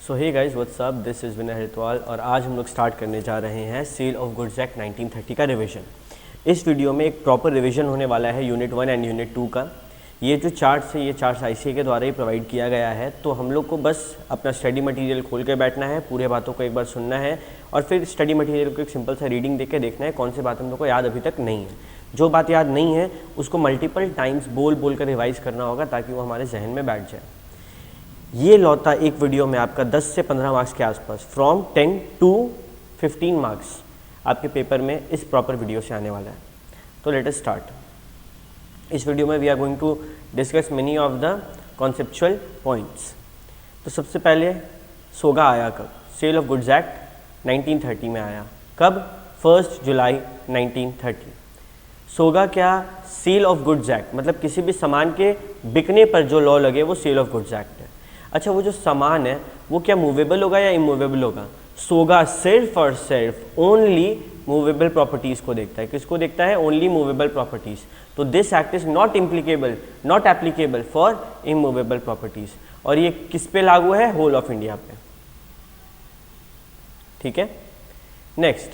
So hey guys what's up, this is Vinay Haridwal और आज हम लोग स्टार्ट करने जा रहे हैं सेल ऑफ गुड्स एक्ट 1930 का रिवीजन। इस वीडियो में एक प्रॉपर रिवीजन होने वाला है यूनिट 1 एंड यूनिट 2 का। ये जो चार्ट्स है ये चार्ट्स ICA के द्वारा ही प्रोवाइड किया गया है, तो हम लोग को बस अपना स्टडी मटेरियल खोल के बैठना है, पूरे बातों को एक बार सुनना है और फिर स्टडी मटेरियल को एक सिंपल सा रीडिंग देख के देखना है कौन सी बात हम लोग को याद अभी तक नहीं है। जो बात याद नहीं है उसको मल्टीपल टाइम्स बोल कर रिवाइज करना होगा ताकि वो हमारे जहन में बैठ जाए। ये लौता एक वीडियो में आपका 10 से 15 मार्क्स के आसपास, फ्रॉम 10 to 15 मार्क्स आपके पेपर में इस प्रॉपर वीडियो से आने वाला है। तो लेट अस स्टार्ट। इस वीडियो में we are going to discuss many of the conceptual points. तो सबसे पहले सोगा आया कब? सेल ऑफ गुड्स एक्ट 1930 में आया। कब? 1 जुलाई 1930। सोगा क्या? सेल ऑफ गुड्स एक्ट, मतलब किसी भी सामान के बिकने पर जो लॉ लगे वो सेल ऑफ गुड्स एक्ट है। अच्छा, वो जो सामान है वो क्या मूवेबल होगा या इमूवेबल होगा? सोगा सिर्फ और सिर्फ ओनली मूवेबल प्रॉपर्टीज़ को देखता है। किसको देखता है? Only movable properties. तो this act is not applicable for immovable properties. और ये किस पे लागू है? होल ऑफ इंडिया पे। ठीक है। नेक्स्ट,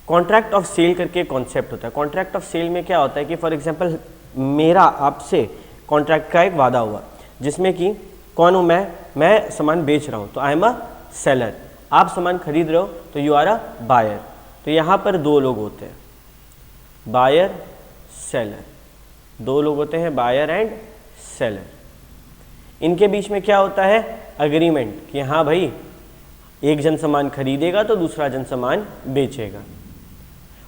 कॉन्ट्रैक्ट ऑफ सेल करके कॉन्सेप्ट होता है। कॉन्ट्रैक्ट ऑफ सेल में क्या होता है कि फॉर एग्जाम्पल मेरा आपसे कॉन्ट्रैक्ट का एक वादा हुआ जिसमें कि कौन हूँ मैं सामान बेच रहा हूँ तो आई एम अ सेलर, आप सामान खरीद रहे हो तो यू आर अ बायर। तो यहाँ पर दो लोग होते हैं, बायर सेलर, दो लोग होते हैं, बायर एंड सेलर। इनके बीच में क्या होता है? अग्रीमेंट कि हाँ भाई एक जन सामान खरीदेगा तो दूसरा जन सामान बेचेगा।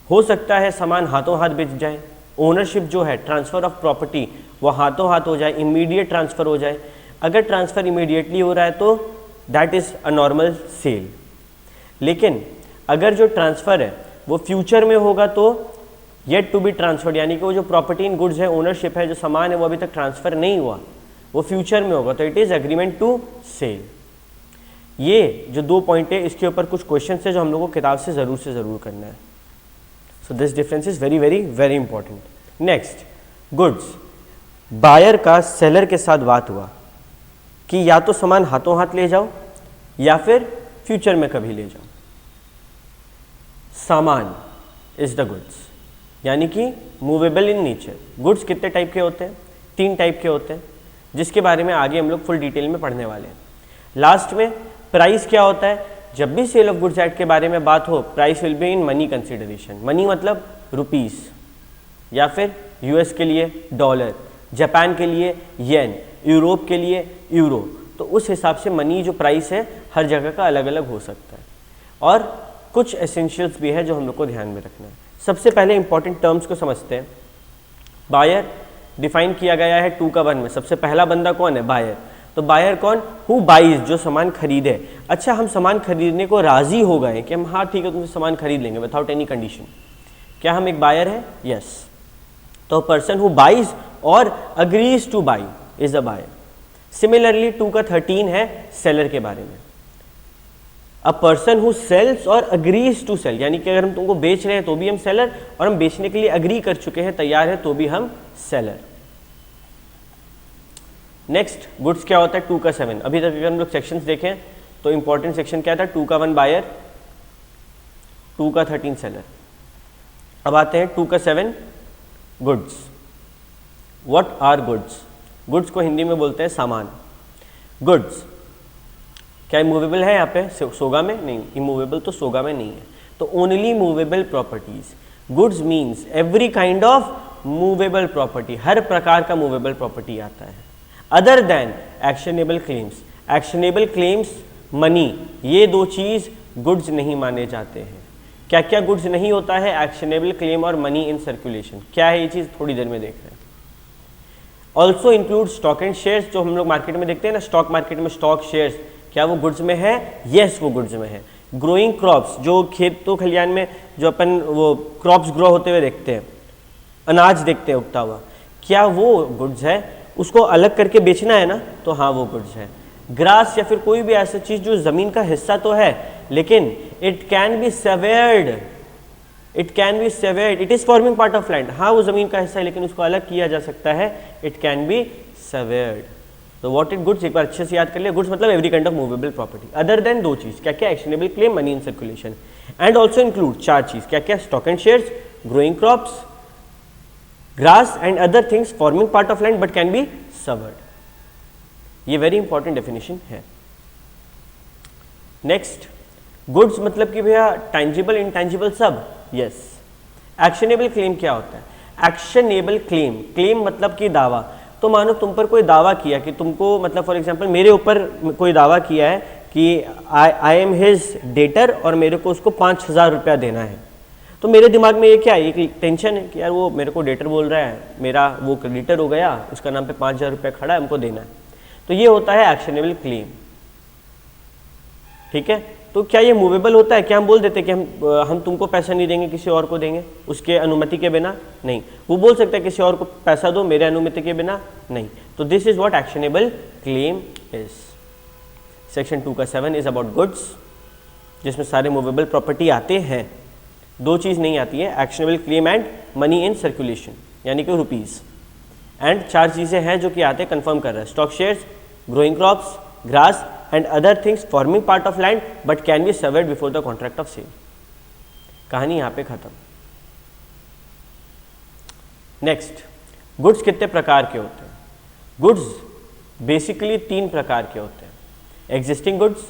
हो सकता है सामान हाथों हाथ बेच जाए, ओनरशिप जो है, ट्रांसफ़र ऑफ प्रॉपर्टी वो हाथों हाथ हो जाए, इमीडिएट ट्रांसफ़र हो जाए। अगर ट्रांसफ़र इमीडिएटली हो रहा है तो that is a normal sale. लेकिन अगर जो ट्रांसफ़र है वो फ्यूचर में होगा तो येट टू बी ट्रांसफर्ड, यानी कि वो जो प्रॉपर्टी इन गुड्स है, ओनरशिप है, जो सामान है वो अभी तक ट्रांसफ़र नहीं हुआ, वो फ्यूचर में होगा, तो it is agreement to sale. ये जो दो पॉइंट है इसके ऊपर कुछ क्वेश्चन है जो हम लोग को किताब से ज़रूर करना है। So this difference is very very very important. Next, goods, buyer का सेलर के साथ बात हुआ कि या तो सामान हाथों हाथ ले जाओ या फिर फ्यूचर में कभी ले जाओ। सामान इज द गुड्स, यानी कि मूवेबल इन नेचर। गुड्स कितने टाइप के होते हैं? 3 टाइप के होते हैं, जिसके बारे में आगे हम लोग फुल डिटेल में पढ़ने वाले हैं। लास्ट में प्राइस क्या होता है? जब भी सेल ऑफ गुड्स एक्ट के बारे में बात हो, price will be in money consideration. Money मतलब रुपीस, या फिर US के लिए डॉलर, जापान के लिए येन, यूरोप के लिए यूरो। तो उस हिसाब से मनी जो प्राइस है हर जगह का अलग अलग हो सकता है। और कुछ एसेंशियल्स भी है जो हम लोग को ध्यान में रखना है। सबसे पहले इंपॉर्टेंट टर्म्स को समझते हैं। बायर डिफाइन किया गया है 2 का 1 में। सबसे पहला बंदा कौन है? बायर। तो बायर कौन? हु बाइज, जो सामान खरीदे। अच्छा, हम सामान खरीदने को राजी हो गए कि हम हाँ ठीक है तुमसे सामान खरीद लेंगे विदाउट एनी कंडीशन, क्या हम एक बायर है? यस। तो पर्सन हु बाइज और agrees to buy is a buyer. Similarly 2 का 13 है सेलर के बारे में। अ पर्सन हु सेल्स और अग्रीज टू सेल, यानी कि अगर हम तुमको बेच रहे हैं तो भी हम सेलर, और हम बेचने के लिए अग्री कर चुके हैं, तैयार है, तो भी हम सेलर। नेक्स्ट, गुड्स क्या होता है? 2 का 7। अभी तक अगर हम लोग सेक्शंस देखें तो इंपॉर्टेंट सेक्शन क्या था? 2 का 1 बायर, 2 का 13 सेलर। अब आते हैं 2 का 7 goods. What are goods? Goods को हिंदी में बोलते हैं सामान। गुड्स क्या इमूवेबल है यहाँ पे? सोगा में नहीं, इमूवेबल तो सोगा में नहीं है। तो only movable properties. Goods means every kind of movable property, हर प्रकार का मूवेबल प्रॉपर्टी आता है। Other than actionable claims. Actionable claims, money, ये 2 चीज गुड्स नहीं माने जाते हैं। क्या क्या गुड्स नहीं होता है? एक्शनेबल क्लेम और मनी इन सर्कुलेशन। क्या है ये चीज? थोड़ी देर में देख रहे हैं। Also include stock and shares, जो हम लोग मार्केट में देखते हैं ना, स्टॉक मार्केट में स्टॉक शेयर्स, क्या वो गुड्स में है? यस, वो गुड्स में है। ग्रोइंग क्रॉप्स, जो खेतों खलियान में जो अपन वो क्रॉप्स ग्रो होते हुए देखते हैं, अनाज देखते हैं उगता हुआ, क्या वो गुड्स है? उसको अलग करके बेचना है ना, तो हाँ वो गुड्स है। ग्रास या फिर कोई भी ऐसा चीज जो जमीन का हिस्सा तो है लेकिन it can be savoured, it is forming part of land. हाँ वो जमीन का हिस्सा है लेकिन उसको अलग किया जा सकता है, इट कैन बी सेवर्ड। तो व्हाट इज गुड्स, एक बार अच्छे से याद कर लिया। गुड्स मतलब every kind of movable property other than दो चीज, क्या क्या, actionable claim, money in circulation, and also include चार चीज, क्या क्या, stock and shares, growing crops, grass and other things forming part of land but can be severed. ये very important definition है। नेक्स्ट, गुड्स मतलब कि भैया टैंजिबल इंटैंजिबल सब, यस। एक्शनेबल क्लेम क्या होता है? एक्शनेबल क्लेम, क्लेम मतलब कि दावा। तो मानो तुम पर कोई दावा किया कि तुमको, मतलब फॉर एग्जांपल मेरे ऊपर कोई दावा किया है कि आई एम हिज डेटर और मेरे को उसको 5,000 रुपया देना है। तो मेरे दिमाग में ये क्या है, एक टेंशन है कि यार वो मेरे को डेटर बोल रहा है, मेरा वो क्रेडिटर हो गया, उसका नाम पे 5,000 रुपया खड़ा है, हमको देना है। तो ये होता है एक्शनेबल क्लेम, ठीक है। तो क्या ये मूवेबल होता है? क्या हम बोल देते कि हम तुमको पैसा नहीं देंगे, किसी और को देंगे उसके अनुमति के बिना? नहीं। वो बोल सकता है किसी और को पैसा दो मेरे अनुमति के बिना? नहीं। तो this is what actionable claim is. Section 2 का 7 इज अबाउट गुड्स, जिसमें सारे मूवेबल प्रॉपर्टी आते हैं। दो चीज़ नहीं आती है, actionable claim and money in circulation, यानी कि रुपीज़। एंड चार चीज़ें हैं जो कि आते हैं, कंफर्म कर रहा है, stock shares, growing crops, grass and other things forming part of land but can be severed before the contract of sale। कहानी यहाँ पे खत्म। नेक्स्ट, गुड्स कितने प्रकार के होते हैं? गुड्स बेसिकली 3 प्रकार के होते हैं, existing goods,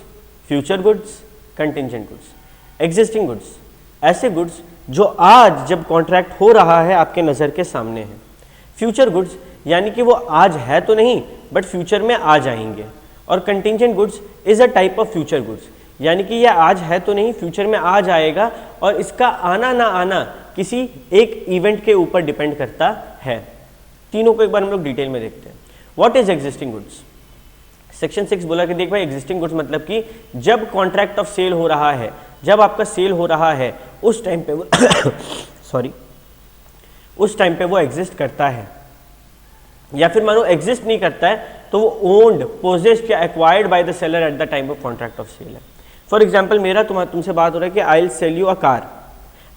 future goods, contingent goods. Existing goods ऐसे गुड्स जो आज जब कॉन्ट्रैक्ट हो रहा है आपके नज़र के सामने है। फ्यूचर गुड्स यानी कि वो आज है तो नहीं बट फ्यूचर में आ जाएंगे। और contingent goods is a type of future goods, यानी कि ये आज है तो नहीं, फ्यूचर में आ जाएगा और इसका आना ना आना किसी एक इवेंट के ऊपर डिपेंड करता है। तीनों को एक बार हम लोग डिटेल में देखते हैं। What is existing goods? Section 6 बोला कि देख भाई, एग्जिस्टिंग गुड्स मतलब कि जब कॉन्ट्रैक्ट ऑफ सेल हो रहा है, जब आपका सेल हो रहा है उस टाइम पे वो सॉरी उस टाइम पे वो एग्जिस्ट करता है, या फिर मानो एग्जिस्ट नहीं करता है तो वो ओन्ड, पोजेस्ड या acquired by the seller at the time of contract of sale है। फॉर एग्जांपल मेरा तुमसे बात हो रहा है कि I will sell you a car,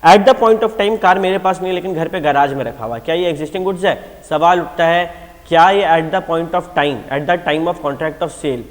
at the point of time car मेरे पास नहीं है लेकिन घर पे गैराज में रखा हुआ है, क्या ये एग्जिस्टिंग गुड्स है? सवाल उठता है क्या ये at the point of time, at the time of contract of sale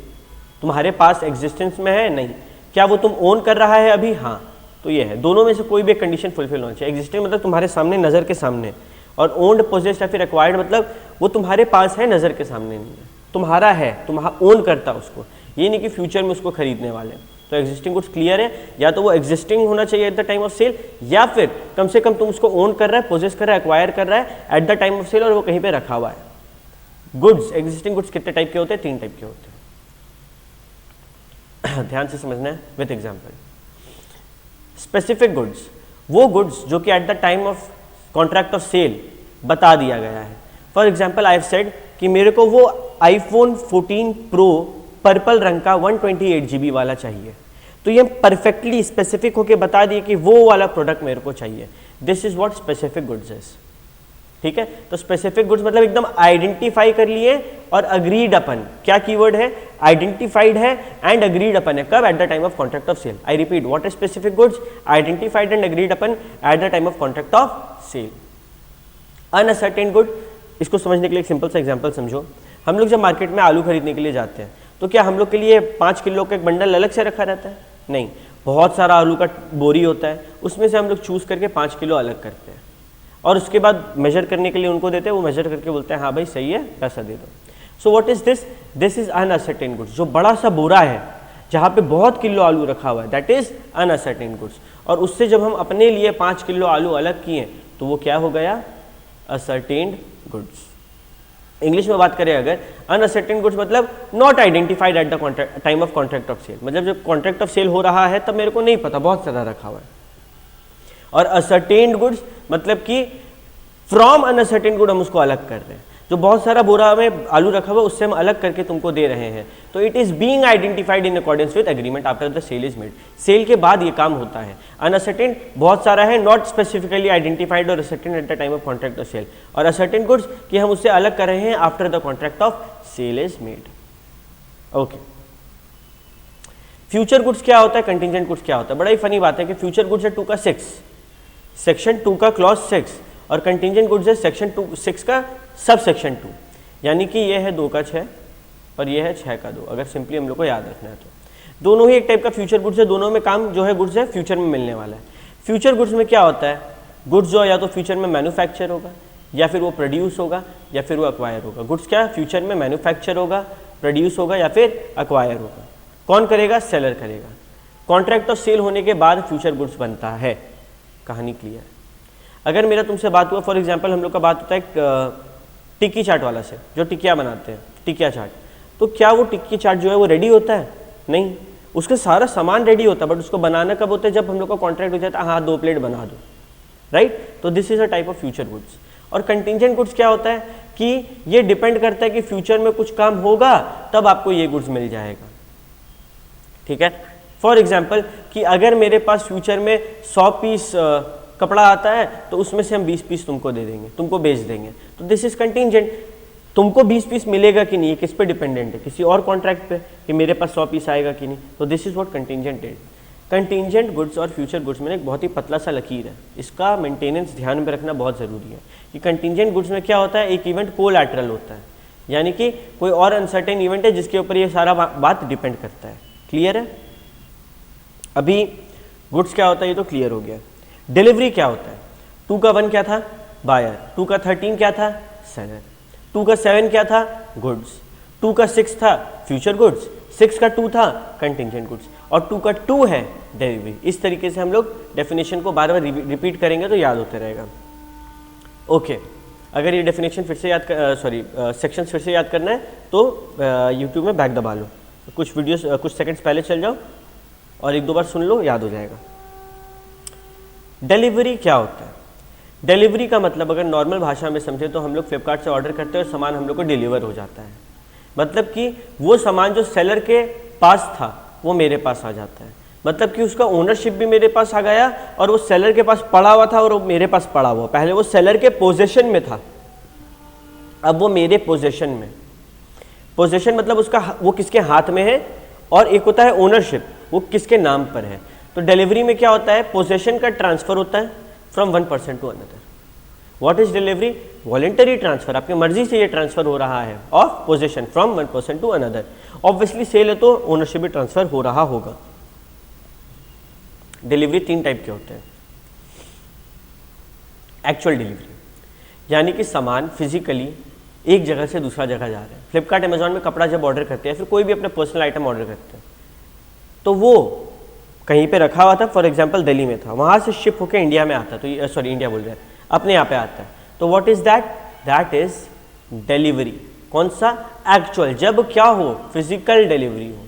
तुम्हारे पास एग्जिस्टेंस में है? नहीं। क्या वो तुम ओन कर रहा है अभी? हाँ। तो ये है, दोनों में से कोई भी एक कंडीशन फुलफिल होना चाहिए। एग्जिस्टिंग मतलब तुम्हारे सामने, नज़र के सामने, और ओन्ड, पोजेस्ड या फिर एक्वायर्ड मतलब वो तुम्हारे पास है, नज़र के सामने नहीं है, तुम्हारा है, तुम्हारा ओन करता उसको, ये नहीं कि फ्यूचर में उसको खरीदने वाले। तो एग्जिस्टिंग गुड्स क्लियर है, या तो वो एग्जिस्टिंग होना चाहिए at the time of sale, या फिर कम से कम तुम उसको ओन कर रहा है, पोजेस कर रहा है, एक्वायर कर रहा है at the time of sale और वो कहीं पे रखा हुआ है। गुड्स, एग्जिस्टिंग गुड्स कितने टाइप के होते हैं? 3 टाइप के होते हैं। ध्यान से समझना है विथ एग्जाम्पल। स्पेसिफिक गुड्स, वो गुड्स जो कि at the time of contract of sale बता दिया गया है। For example I have said कि मेरे को वो iPhone 14 Pro पर्पल रंग का 128 GB वाला चाहिए, तो ये परफेक्टली स्पेसिफिक होके बता दिए कि वो वाला प्रोडक्ट मेरे को चाहिए। This is what specific goods is, ठीक है। तो स्पेसिफिक गुड्स मतलब एकदम आइडेंटिफाई कर लिए और अग्रीड अपन, क्या कीवर्ड है? आइडेंटिफाइड है एंड अग्रीड अपन है। कब? At the time of contract of sale. I repeat, what is specific goods? Identified and agreed upon at the time of contract of sale. Unascertained good, इसको समझने के लिए एक simple सा example समझो। हम लोग जब मार्केट में आलू खरीदने के लिए जाते हैं तो क्या हम लोग के लिए 5 किलो का एक बंडल अलग से रखा रहता है? नहीं, बहुत सारा आलू का बोरी होता है, उसमें से हम लोग चूज करके 5 किलो अलग करते हैं और उसके बाद मेजर करने के लिए उनको देते हैं, वो मेजर करके बोलते हैं हाँ भाई सही है, पैसा दे दो। So what is this? This is uncertain goods. जो बड़ा सा बोरा है जहाँ पे बहुत किलो आलू रखा हुआ है, दैट इज अनअसर्टेन गुड्स। और उससे जब हम अपने लिए 5 किलो आलू अलग किए तो वो क्या हो गया? Ascertained goods. इंग्लिश में बात करें अगर, अनअसर्टेन गुड्स मतलब not identified at the time of contract of sale, मतलब जब कॉन्ट्रैक्ट ऑफ सेल हो रहा है तब मेरे को नहीं पता, बहुत सारा रखा हुआ है। और असर्टेन्ड गुड्स मतलब कि फ्रॉम अनअसर्टेन गुड हम उसको अलग कर रहे हैं, जो बहुत सारा बोरा में आलू रखा हुआ उससे हम अलग करके तुमको दे रहे हैं। तो it is being identified in accordance with agreement after the sale is made. Sale के बाद ये काम होता है। अनअसर्टेन बहुत सारा है, नॉट स्पेसिफिकली आइडेंटिफाइड और ascertain at the time of contract of sale. और असर्टेन गुड्स कि हम उससे अलग कर रहे हैं after the contract of sale is made. Okay, future goods क्या होता है, कंटिंजेंट गुड्स क्या होता है? बड़ा ही फनी बात है कि फ्यूचर गुड्स है 2 का 6, सेक्शन 2 का क्लॉज 6, और कंटिंजेंट गुड्स है सेक्शन 6 का सब सेक्शन 2, यानी कि ये है 2 का 6, और ये है 6 का 2, अगर सिंपली हम लोग को याद रखना है तो। दोनों ही एक टाइप का फ्यूचर गुड्स है, दोनों में काम जो है गुड्स है फ्यूचर में मिलने वाला है। फ्यूचर गुड्स में क्या होता है, गुड्स जो या तो फ्यूचर में मैन्युफैक्चर होगा, या फिर वो प्रोड्यूस होगा, या फिर वो अक्वायर होगा। गुड्स क्या फ्यूचर में मैन्युफैक्चर होगा, प्रोड्यूस होगा या फिर अक्वायर होगा। कौन करेगा, सेलर करेगा। कॉन्ट्रैक्ट ऑफ सेल होने के बाद फ्यूचर गुड्स बनता है। कहानी क्लियर। अगर मेरा तुमसे बात हुआ, फॉर एग्जांपल हम लोग का बात होता है टिक्की चाट वाला से, जो टिक्किया बनाते हैं, टिक्किया चाट, तो क्या वो टिक्की चाट जो है वो रेडी होता है? नहीं, उसका सारा सामान रेडी होता है, बट उसको बनाना कब होता है, जब हम लोग का कॉन्ट्रैक्ट हो जाता है, हाँ 2 प्लेट बना दो, राइट। तो this is a type of future goods. और कंटिंजेंट गुड्स क्या होता है कि ये डिपेंड करता है कि फ्यूचर में कुछ काम होगा तब आपको ये गुड्स मिल जाएगा, ठीक है। फॉर एग्जाम्पल कि अगर मेरे पास फ्यूचर में 100 पीस कपड़ा आता है तो उसमें से हम 20 पीस तुमको दे देंगे, तुमको बेच देंगे, तो दिस इज कंटिंजेंट। तुमको 20 पीस मिलेगा कि नहीं, ये किस पे डिपेंडेंट है, किसी और कॉन्ट्रैक्ट पे, कि मेरे पास 100 पीस आएगा कि नहीं। तो this is what contingent is. Contingent goods और फ्यूचर गुड्स में एक बहुत ही पतला सा लकीर है, इसका मेंटेनेंस ध्यान में रखना बहुत ज़रूरी है कि कंटिंजेंट गुड्स में क्या होता है, एक इवेंट कोलैटरल होता है, यानी कि कोई और अनसर्टेन इवेंट है जिसके ऊपर ये सारा बात डिपेंड करता है। क्लियर है? अभी गुड्स क्या होता है ये तो क्लियर हो गया। डिलीवरी क्या होता है, 2 का 1 क्या था, बायर, 2 का 13 क्या था, सेलर, 2 का 7 क्या था, गुड्स, 2 का 6 था फ्यूचर गुड्स, 6 का 2 था कंटिंजेंट गुड्स, और 2 का 2 है डिलीवरी। इस तरीके से हम लोग डेफिनेशन को बार बार रिपीट करेंगे तो याद होते रहेगा। ओके, अगर ये डेफिनेशन फिर से याद सेक्शंस फिर से याद करना है तो यूट्यूब में बैक दबा लो, कुछ वीडियोस कुछ सेकंड्स पहले चल जाओ और 1-2 बार सुन लो, याद हो जाएगा। डिलीवरी क्या होता है? डिलीवरी का मतलब अगर नॉर्मल भाषा में समझे तो हम लोग फ्लिपकार्ट से ऑर्डर करते हैं और सामान हम लोग को डिलीवर हो जाता है। मतलब कि वो सामान जो सेलर के पास था वो मेरे पास आ जाता है, मतलब कि उसका ओनरशिप भी मेरे पास आ गया और वो सेलर के पास पड़ा हुआ था और वो मेरे पास पड़ा हुआ। पहले वो सेलर के पोजेशन में था, अब वो मेरे पोजेशन में। पोजेशन मतलब उसका वो किसके हाथ में है, और एक होता है ओनरशिप, वो किसके नाम पर है। तो डिलीवरी में क्या होता है, पोजेशन का ट्रांसफर होता है from 1 person to another. What is delivery? Voluntary transfer, आपकी मर्जी से ये ट्रांसफर हो रहा है of possession from 1 person to another. Obviously sale है तो ओनरशिप भी ट्रांसफर हो रहा होगा। डिलीवरी 3 टाइप के होते हैं। एक्चुअल डिलीवरी, यानी कि सामान फिजिकली एक जगह से दूसरा जगह जा रहे हैं। फ्लिपकार्ट अमेजॉन में कपड़ा जब ऑर्डर करते हैं, फिर कोई भी अपने पर्सनल आइटम ऑर्डर करते हैं, तो वो कहीं पे रखा हुआ था, फॉर एग्जांपल दिल्ली में था, वहाँ से शिप होकर इंडिया में आता है, तो सॉरी इंडिया बोल रहे हैं, अपने यहाँ पे आता है, तो what is that? That is delivery. कौन सा? एक्चुअल, जब क्या हो, फिजिकल डिलीवरी हो,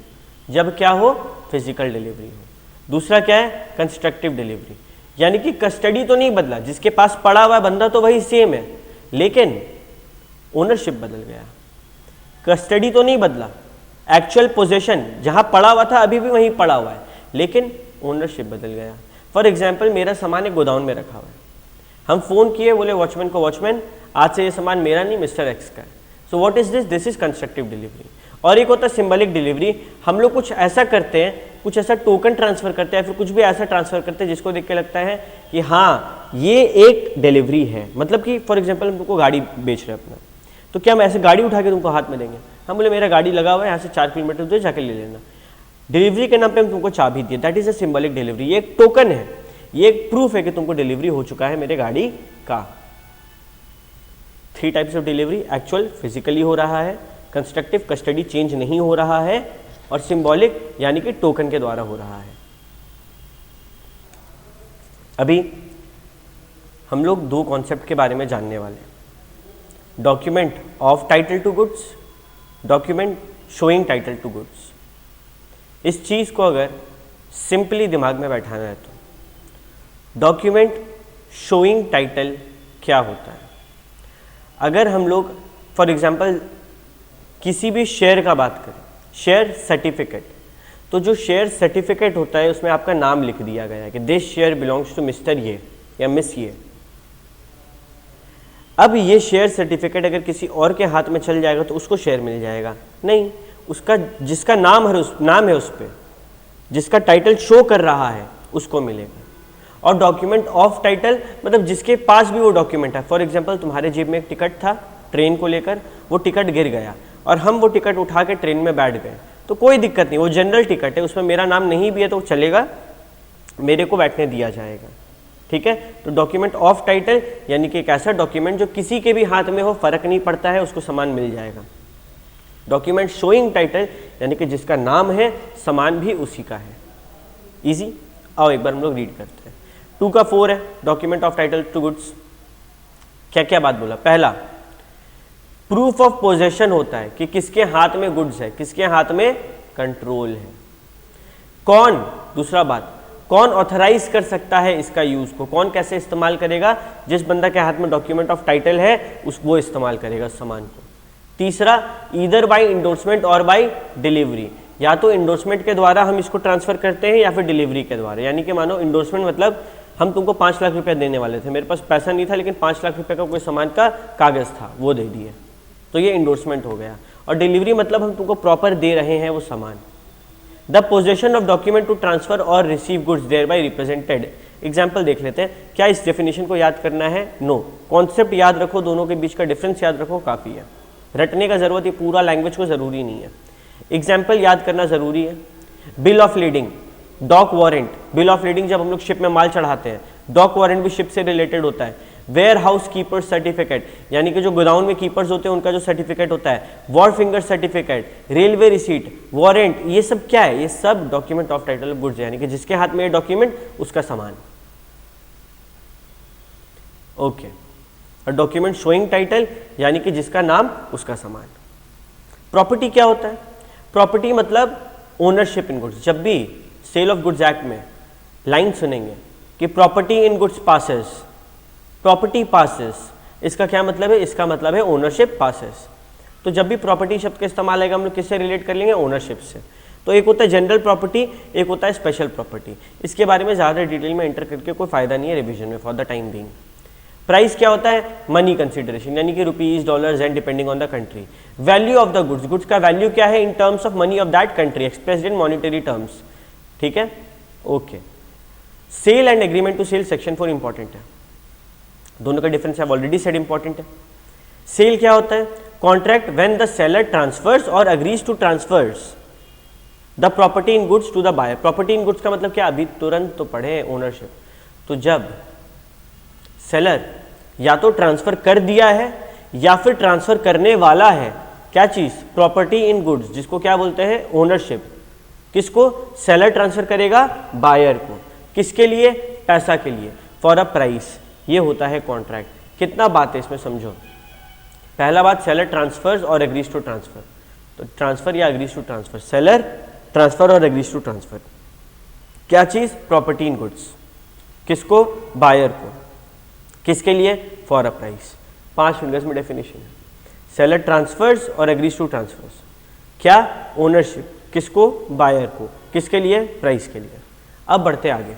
जब क्या हो, फिजिकल डिलीवरी हो। दूसरा क्या है? कंस्ट्रक्टिव डिलीवरी, यानी कि कस्टडी तो नहीं बदला, जिसके पास पड़ा हुआ बंदा तो वही सेम है, लेकिन ओनरशिप बदल गया। कस्टडी तो नहीं बदला, एक्चुअल पोजेशन जहां पड़ा हुआ था अभी भी वहीं पड़ा हुआ है, लेकिन ओनरशिप बदल गया। फॉर एग्जाम्पल मेरा सामान एक गोदाउन में रखा हुआ है, हम फोन किए, बोले वॉचमैन को, वॉचमैन आज से ये सामान मेरा नहीं मिस्टर एक्स का है। So what is this? This is constructive delivery. और एक होता है सिंबलिक डिलीवरी, हम लोग कुछ ऐसा करते हैं, कुछ ऐसा टोकन ट्रांसफर करते हैं, फिर कुछ भी ऐसा ट्रांसफर करते हैं जिसको देख के लगता है कि हाँ ये एक डिलीवरी है। मतलब कि फॉर एग्जाम्पल हम तुमको गाड़ी बेच रहे हैं अपना, तो क्या हम ऐसे गाड़ी उठा के तुमको हाथ में देंगे? हम बोले मेरा गाड़ी लगा हुआ है, यहाँ से 4 किलोमीटर दूर जाके ले लेना। डिलीवरी के नाम पे हम तुमको चाबी दिए, that is a symbolic delivery. ये एक टोकन है, ये एक प्रूफ है कि तुमको डिलीवरी हो चुका है मेरे गाड़ी का। 3 types of delivery, actual physically हो रहा है, कंस्ट्रक्टिव कस्टडी चेंज नहीं हो रहा है, और सिंबॉलिक यानी कि टोकन के द्वारा हो रहा है। अभी हम लोग 2 कॉन्सेप्ट के बारे में जानने वाले हैं, document of title to goods, document showing title to goods. इस चीज को अगर सिंपली दिमाग में बैठाना है तो डॉक्यूमेंट शोइंग टाइटल क्या होता है? अगर हम लोग फॉर एग्जांपल किसी भी शेयर का बात करें, शेयर सर्टिफिकेट, तो जो शेयर सर्टिफिकेट होता है उसमें आपका नाम लिख दिया गया है कि this share belongs to mister ये या मिस ये। अब ये शेयर सर्टिफिकेट अगर किसी और के हाथ में चल जाएगा तो उसको शेयर मिल जाएगा? नहीं, उसका जिसका नाम है उस पर, जिसका टाइटल शो कर रहा है उसको मिलेगा। और डॉक्यूमेंट ऑफ टाइटल मतलब जिसके पास भी वो डॉक्यूमेंट है। फॉर एग्जांपल तुम्हारे जेब में एक टिकट था ट्रेन को लेकर, वो टिकट गिर गया, और हम वो टिकट उठा के ट्रेन में बैठ गए तो कोई दिक्कत नहीं, वो जनरल टिकट है, उसमें मेरा नाम नहीं भी है तो चलेगा, मेरे को बैठने दिया जाएगा। ठीक है, तो डॉक्यूमेंट ऑफ टाइटल यानी कि एक ऐसा डॉक्यूमेंट जो किसी के भी हाथ में हो, फर्क नहीं पड़ता है, उसको सामान मिल जाएगा। डॉक्यूमेंट शोइंग टाइटल यानी कि जिसका नाम है सामान भी उसी का है। इजी। आओ एक बार हम लोग रीड करते हैं। 2 का 4 है, document of title to goods. क्या क्या बात बोला? पहला, प्रूफ ऑफ पोजेशन होता है कि किसके हाथ में गुड्स है, किसके हाथ में कंट्रोल है। कौन, दूसरा बात, कौन ऑथराइज कर सकता है इसका यूज को, कौन कैसे इस्तेमाल करेगा, जिस बंदा के हाथ में डॉक्यूमेंट ऑफ टाइटल है वो इस्तेमाल करेगा उस सामान को। तीसरा, ईदर बाय इंडोर्समेंट और बाय डिलीवरी, या तो इंडोर्समेंट के द्वारा हम इसको ट्रांसफर करते हैं या फिर डिलीवरी के द्वारा। यानी कि मानो इंडोर्समेंट मतलब हम तुमको 5 लाख रुपया देने वाले थे, मेरे पास पैसा नहीं था लेकिन 5 लाख रुपए का कोई सामान का कागज था, वो दे दिए, तो ये इंडोर्समेंट हो गया। और डिलीवरी मतलब हम तुमको प्रॉपर दे रहे हैं वो सामान। The possession of document to transfer or receive goods thereby represented. Example देख लेते हैं। क्या इस डेफिनेशन को याद करना है? नो। कॉन्सेप्ट याद रखो, दोनों के बीच का डिफरेंस याद रखो, काफ़ी है। रटने का जरूरत है, पूरा लैंग्वेज को जरूरी नहीं है। एग्जाम्पल याद करना जरूरी है। Bill of lading, dock warrant. Bill of lading जब हम लोग शिप में माल चढ़ाते हैं, डॉक वारंट भी शिप से रिलेटेड होता है। वेयर हाउस कीपर सर्टिफिकेट यानी कि जो गोदाउन में कीपर्स होते हैं उनका जो सर्टिफिकेट होता है। War finger certificate, railway receipt, warrant, ये सब क्या है? ये सब document of title of goods यानी कि जिसके हाथ में ये डॉक्यूमेंट उसका सामान। ओके। और डॉक्यूमेंट शोइंग टाइटल यानी कि जिसका नाम उसका सामान। प्रॉपर्टी क्या होता है? प्रॉपर्टी मतलब ओनरशिप इन गुड्स। जब भी सेल ऑफ गुड्स एक्ट में लाइन सुनेंगे कि property in goods passes, property passes, इसका क्या मतलब है? इसका मतलब है ओनरशिप पासेस। तो जब भी प्रॉपर्टी शब्द का इस्तेमाल आएगा हम लोग किससे रिलेट कर लेंगे? ओनरशिप से। तो एक होता है जनरल प्रॉपर्टी, एक होता है स्पेशल प्रॉपर्टी। इसके बारे में ज़्यादा डिटेल में एंटर करके कोई फायदा नहीं है रिवीजन में for the time being. Price क्या होता है? मनी कंसिडरेशन यानी कि rupees, dollars and depending on the country. Value of the goods, goods का वैल्यू क्या है in terms of money of that country expressed in monetary terms. ठीक है, okay. Sale and agreement to sale section 4 important है, दोनों का difference है, already said important है। सेल क्या होता है? Contract when the seller transfers और agrees to transfers the property in goods to the buyer. Property in goods का मतलब क्या? अभी तुरंत तो पढ़े ओनरशिप। तो जब सेलर या तो ट्रांसफर कर दिया है या फिर ट्रांसफर करने वाला है, क्या चीज? प्रॉपर्टी इन गुड्स, जिसको क्या बोलते हैं? ओनरशिप। किसको? सेलर ट्रांसफर करेगा बायर को। किसके लिए? पैसा के लिए, फॉर अ प्राइस। ये होता है कॉन्ट्रैक्ट। कितना बात है इसमें समझो। पहला बात, सेलर ट्रांसफर्स और एग्रीज टू ट्रांसफर। तो ट्रांसफर या agrees to transfer, seller transfer और एग्रीज टू ट्रांसफर। क्या चीज? Property in goods. किसको? बायर को। किसके लिए? For a price. 5 फिंगर्स में डेफिनेशन है। सेलर ट्रांसफर्स और एग्रीज टू ट्रांसफर्स। क्या? ओनरशिप। किसको? बायर को। किसके लिए? प्राइस के लिए। अब बढ़ते आगे।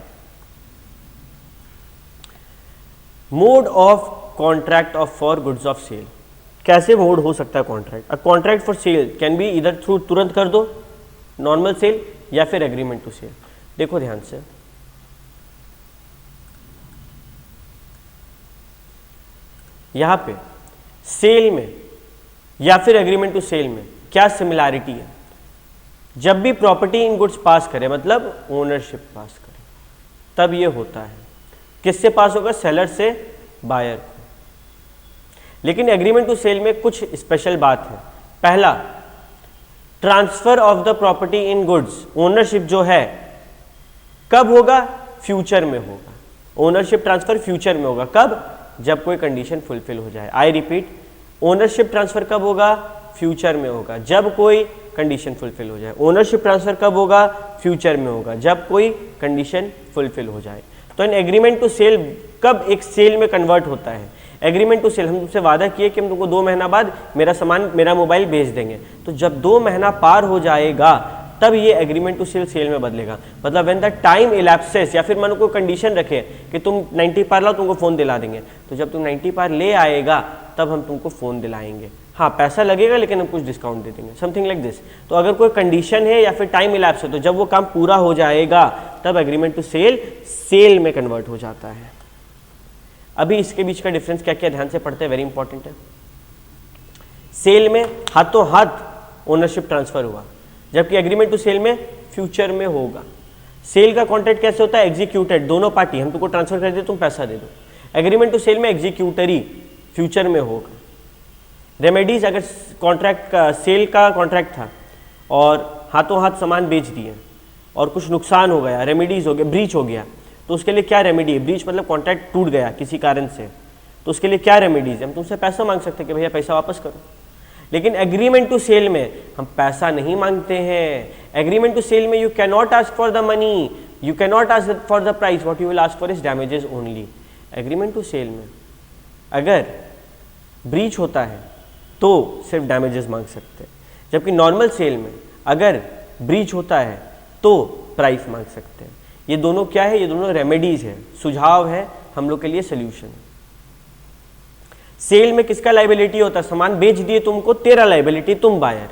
Mode of contract of for goods of sale. कैसे मोड हो सकता है contract? A contract for sale can be इधर थ्रू तुरंत कर दो नॉर्मल सेल या फिर एग्रीमेंट टू सेल। देखो ध्यान से, यहां पे सेल में या फिर एग्रीमेंट टू सेल में क्या सिमिलैरिटी है? जब भी प्रॉपर्टी इन गुड्स पास करे मतलब ओनरशिप पास करे तब ये होता है। किससे पास होगा? सेलर से बायर को। लेकिन एग्रीमेंट टू सेल में कुछ स्पेशल बात है। पहला, transfer of the property in goods, ownership जो है कब होगा? फ्यूचर में होगा। ओनरशिप ट्रांसफर फ्यूचर में होगा। कब? जब कोई कंडीशन फुलफिल हो जाए। आई रिपीट, ओनरशिप ट्रांसफर कब होगा? फ्यूचर में होगा, जब कोई कंडीशन फुलफिल हो जाए। ओनरशिप ट्रांसफर कब होगा? फ्यूचर में होगा, जब कोई कंडीशन फुलफिल हो जाए। तो इन एग्रीमेंट टू सेल कब एक सेल में कन्वर्ट होता है? एग्रीमेंट टू सेल, हम तुमसे वादा किए कि हम तुमको 2 महीना बाद मेरा सामान, मेरा मोबाइल भेज देंगे। तो जब 2 महीना पार हो जाएगा तब ये एग्रीमेंट टू सेल सेल में बदलेगा। मतलब व्हेन द टाइम इलैप्सेस, या फिर मानो कोई कंडीशन रखे कि तुम 90 पार लाओ तुमको फ़ोन दिला देंगे, तो जब तुम 90 पार ले आएगा तब हम तुमको फ़ोन दिलाएंगे। हाँ, पैसा लगेगा लेकिन हम कुछ डिस्काउंट दे देंगे, समथिंग लाइक दिस। तो अगर कोई कंडीशन है या फिर टाइम इलैप्स है तो जब वो काम पूरा हो जाएगा तब एग्रीमेंट टू सेल सेल में कन्वर्ट हो जाता है। अभी इसके बीच का डिफरेंस क्या क्या ध्यान से पढ़ते हैं, वेरी इंपॉर्टेंट है। सेल में हाथों हाथ ओनरशिप ट्रांसफर हुआ, जबकि एग्रीमेंट टू सेल में फ्यूचर में होगा। सेल का कॉन्ट्रैक्ट कैसे होता है? एग्जीक्यूटेड, दोनों पार्टी, हम तुमको ट्रांसफर कर दे, तुम पैसा दे दो। एग्रीमेंट टू सेल में एग्जीक्यूटरी, फ्यूचर में होगा। रेमेडीज, अगर कॉन्ट्रैक्ट का सेल का कॉन्ट्रैक्ट था और हाथों हाथ सामान बेच दिए और कुछ नुकसान हो गया, रेमेडीज हो गया, ब्रीच हो गया, तो उसके लिए क्या रेमेडी है? ब्रीच मतलब कॉन्ट्रैक्ट टूट गया किसी कारण से, तो उसके लिए क्या रेमेडीज है? हम तुमसे पैसा मांग सकते हैं कि भैया पैसा वापस करो। लेकिन एग्रीमेंट टू सेल में हम पैसा नहीं मांगते हैं। एग्रीमेंट टू सेल में you can not ask for the money, you can not ask for the price, what you will ask for is damages only. Agreement to sale में अगर breach होता है तो सिर्फ डैमेजेस मांग सकते हैं, जबकि नॉर्मल सेल में अगर ब्रीच होता है तो प्राइस मांग सकते हैं। ये दोनों क्या है? ये दोनों रेमेडीज है, सुझाव है हम लोग के लिए, सोल्यूशन। सेल में किसका लाइबिलिटी होता है? सामान बेच दिए तुमको, तेरा लाइबिलिटी, तुम बायर।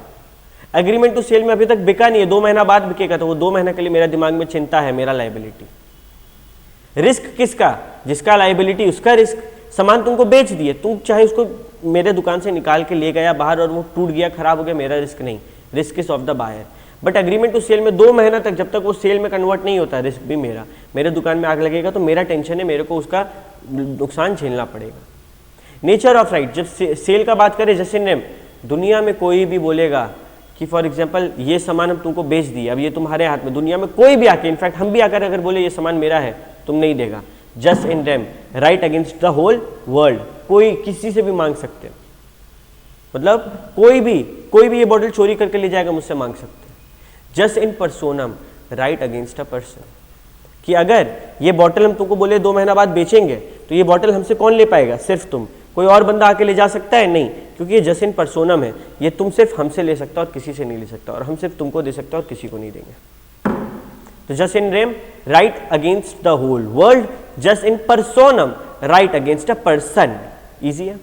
एग्रीमेंट टू सेल में अभी तक बिका नहीं है, 2 महीना बाद बिकेगा, तो वो 2 महीने के लिए मेरा दिमाग में चिंता है, मेरा लाइबिलिटी। रिस्क किसका? जिसका लाइबिलिटी उसका रिस्क। सामान तुमको बेच दिए, तुम चाहे उसको मेरे दुकान से निकाल के ले गया बाहर और वो टूट गया, खराब हो गया, मेरा रिस्क नहीं, risk is of the buyer. But agreement to sale में 2 महीना तक, जब तक वो सेल में कन्वर्ट नहीं होता, रिस्क भी मेरा। मेरे दुकान में आग लगेगा तो मेरा टेंशन है, मेरे को उसका नुकसान झेलना पड़ेगा। नेचर ऑफ राइट, जब सेल का बात करें, जैसे नेम, दुनिया में कोई भी बोलेगा कि फॉर एग्जांपल ये सामान हम तुमको बेच दिए, अब ये तुम्हारे हाथ में, दुनिया में कोई भी आके, इनफैक्ट हम भी आकर अगर बोले ये सामान मेरा है, तुम नहीं देगा, just in rem, right against the whole world, कोई किसी से भी मांग सकते, मतलब कोई भी ये बॉटल चोरी करके ले जाएगा, मुझसे मांग सकते। Just in personam, right against a person, कि अगर ये बॉटल हम तुमको बोले 2 महीना बाद बेचेंगे, तो ये बॉटल हमसे कौन ले पाएगा? सिर्फ तुम। कोई और बंदा आके ले जा सकता है? नहीं, क्योंकि ये जस्ट इन पर्सोनम है, ये तुम सिर्फ हमसे ले सकता और किसी से नहीं ले सकता, और हम सिर्फ तुमको दे सकते और किसी को नहीं देंगे। तो just in rem, right against the whole world, just in personam, right against a person. Easy है।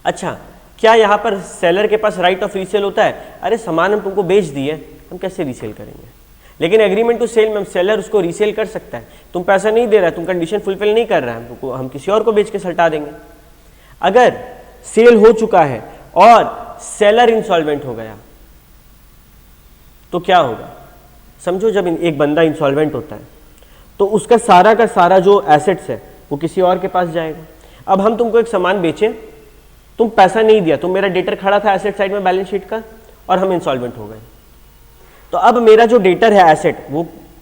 अच्छा, क्या यहाँ पर सेलर के पास राइट ऑफ रीसेल होता है? अरे सामान हम तुमको बेच दिए, हम कैसे रीसेल करेंगे? लेकिन एग्रीमेंट टू सेल में सेलर उसको रीसेल कर सकता है। तुम पैसा नहीं दे रहा है, तुम कंडीशन फुलफिल नहीं कर रहा है, हम किसी और को बेच के सल्टा देंगे। अगर सेल हो चुका है और सेलर इंसॉल्वेंट हो गया तो क्या होगा? समझो, जब एक बंदा इंसॉल्वेंट होता है तो उसका सारा का सारा जो एसेट्स है वो किसी और के पास जाएगा। अब हम तुमको एक सामान बेचें, तुम पैसा नहीं दिया, तुम मेरा डेटर खड़ा था एसेट साइड में बैलेंस शीट का, और हम इंसॉल्वेंट हो गए, तो अब मेरा जो डेटर है एसेट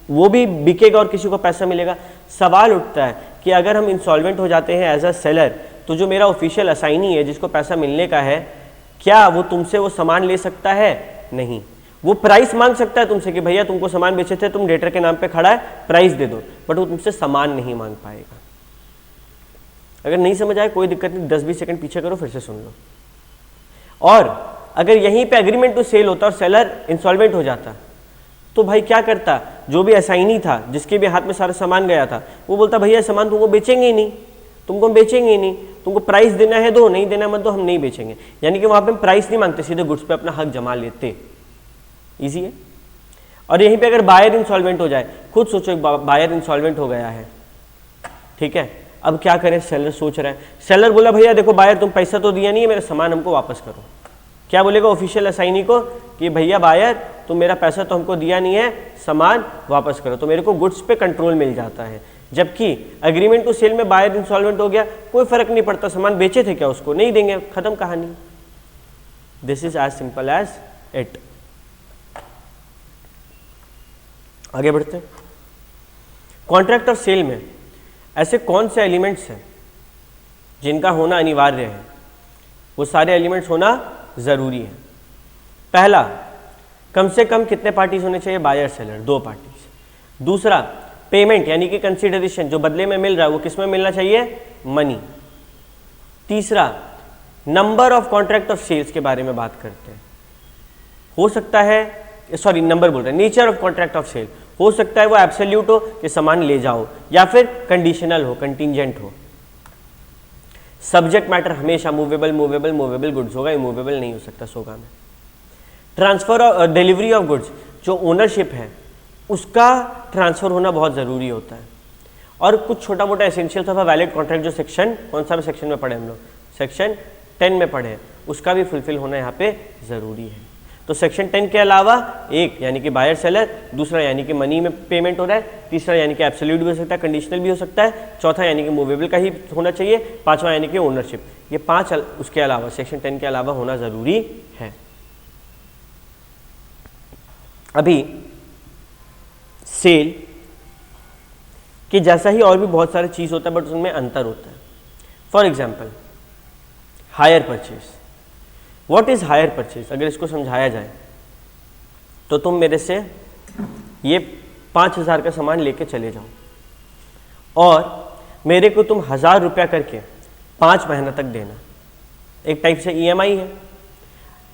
वो भी बिकेगा और किसी को पैसा मिलेगा। सवाल उठता है कि अगर हम इंसॉल्वेंट हो जाते हैं एज अ सेलर, तो जो मेरा ऑफिशियल असाइनी है जिसको पैसा मिलने का है, क्या वो तुमसे वो सामान ले सकता है? नहीं। वो प्राइस मांग सकता है तुमसे कि भैया तुमको सामान बेचे थे, तुम डेटर के नाम पे खड़ा है, प्राइस दे दो, बट वो तुमसे सामान नहीं मांग पाएगा। अगर नहीं समझ आए कोई दिक्कत नहीं, 10-20 सेकंड पीछे करो, फिर से सुन लो। और अगर यहीं पे एग्रीमेंट टू सेल होता और सेलर इंसॉल्वेंट हो जाता, तो भाई क्या करता? जो भी असाइनी था, जिसके भी हाथ में सारा सामान गया था, वो बोलता भैया सामान तुमको बेचेंगे ही नहीं, तुमको बेचेंगे ही नहीं, तुमको प्राइस देना है दो, नहीं देना मत दो, हम नहीं बेचेंगे। यानी कि वहां पे प्राइस नहीं मांगते, सीधे गुड्स पे अपना हक जमा लेते। इजी है। और यहीं पे अगर बायर इंसॉल्वेंट हो जाए, खुद सोचो एक बायर इंसॉल्वेंट हो गया है, ठीक है, अब क्या करें? सेलर सोच रहा है, सेलर बोला भैया देखो बायर तुम पैसा तो दिया नहीं है, मेरा सामान हमको वापस करो। क्या बोलेगा ऑफिशियल असाइनी को कि भैया बायर तुम मेरा पैसा तो हमको दिया नहीं है, सामान वापस करो, तो मेरे को गुड्स पे कंट्रोल मिल जाता है। जबकि एग्रीमेंट टू सेल में बायर इंसॉल्वेंट हो गया, कोई फर्क नहीं पड़ता, सामान बेचे थे क्या, उसको नहीं देंगे, खत्म कहानी। This is as simple as it. आगे बढ़ते हैं। कॉन्ट्रैक्ट ऑफ सेल में ऐसे कौन से एलिमेंट्स हैं जिनका होना अनिवार्य है? वो सारे एलिमेंट्स होना जरूरी है। पहला, कम से कम कितने पार्टीज होने चाहिए? Buyer seller, 2 parties. दूसरा, पेमेंट यानी कि कंसीडरेशन जो बदले में मिल रहा है वो किस में मिलना चाहिए? मनी। तीसरा, number of contract of sales के बारे में बात करते हैं। हो सकता है, सॉरी नंबर बोल रहे हैं, nature of contract of sale, हो सकता है वो एब्सोल्यूट हो कि सामान ले जाओ, या फिर कंडीशनल हो, कंटिंजेंट हो। सब्जेक्ट मैटर हमेशा मूवेबल गुड्स होगा, इमूवेबल नहीं हो सकता 100 में। ट्रांसफर और डिलीवरी ऑफ गुड्स, जो ओनरशिप है उसका ट्रांसफर होना बहुत ज़रूरी होता है। और कुछ छोटा मोटा एसेंशियल था वैलिड कॉन्ट्रैक्ट, जो सेक्शन कौन सा सेक्शन में पढ़े हम लोग? सेक्शन 10 में पढ़े। उसका भी फुलफिल होना यहाँ पे ज़रूरी है। तो सेक्शन 10 के अलावा एक यानी कि बायर सेलर, दूसरा यानी कि मनी में पेमेंट हो रहा है, तीसरा यानी कि एब्सोल्यूट भी हो सकता है, कंडीशनल भी हो सकता है, चौथा यानी कि मूवेबल का ही होना चाहिए, पांचवा यानी कि ओनरशिप। ये 5 उसके अलावा सेक्शन 10 के अलावा होना ज़रूरी है। अभी सेल कि जैसा ही और भी बहुत सारे चीज़ होता है बट उसमें अंतर होता है। For example hire purchase. What is hire purchase? अगर इसको समझाया जाए तो तुम मेरे से ये 5,000 का सामान लेके चले जाओ और मेरे को तुम 1,000 रुपया करके 5 महीना तक देना। एक टाइप से EMI है।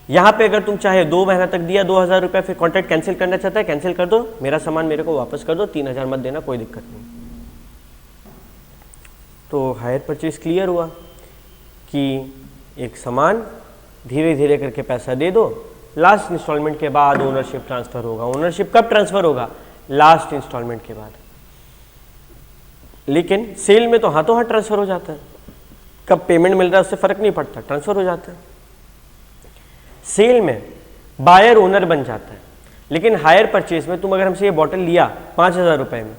यहाँ पे अगर तुम चाहे 2 महीना तक दिया 2,000 रुपया, फिर कॉन्ट्रैक्ट कैंसिल करना चाहता है, कैंसिल कर दो, मेरा सामान मेरे को वापस कर दो, 3,000 मत देना, कोई दिक्कत नहीं। तो हायर परचेज क्लियर हुआ कि एक सामान धीरे धीरे करके पैसा दे दो, लास्ट इंस्टॉलमेंट के बाद ओनरशिप ट्रांसफर होगा। ओनरशिप कब ट्रांसफर होगा? लास्ट इंस्टॉलमेंट के बाद। लेकिन सेल में तो हाथों हाथ ट्रांसफर हो जाता है, कब पेमेंट मिल रहा है उससे फर्क नहीं पड़ता, ट्रांसफर हो जाता है। सेल में बायर ओनर बन जाता है, लेकिन हायर परचेज में तुम अगर हमसे ये बॉटल लिया 5,000 रुपए में,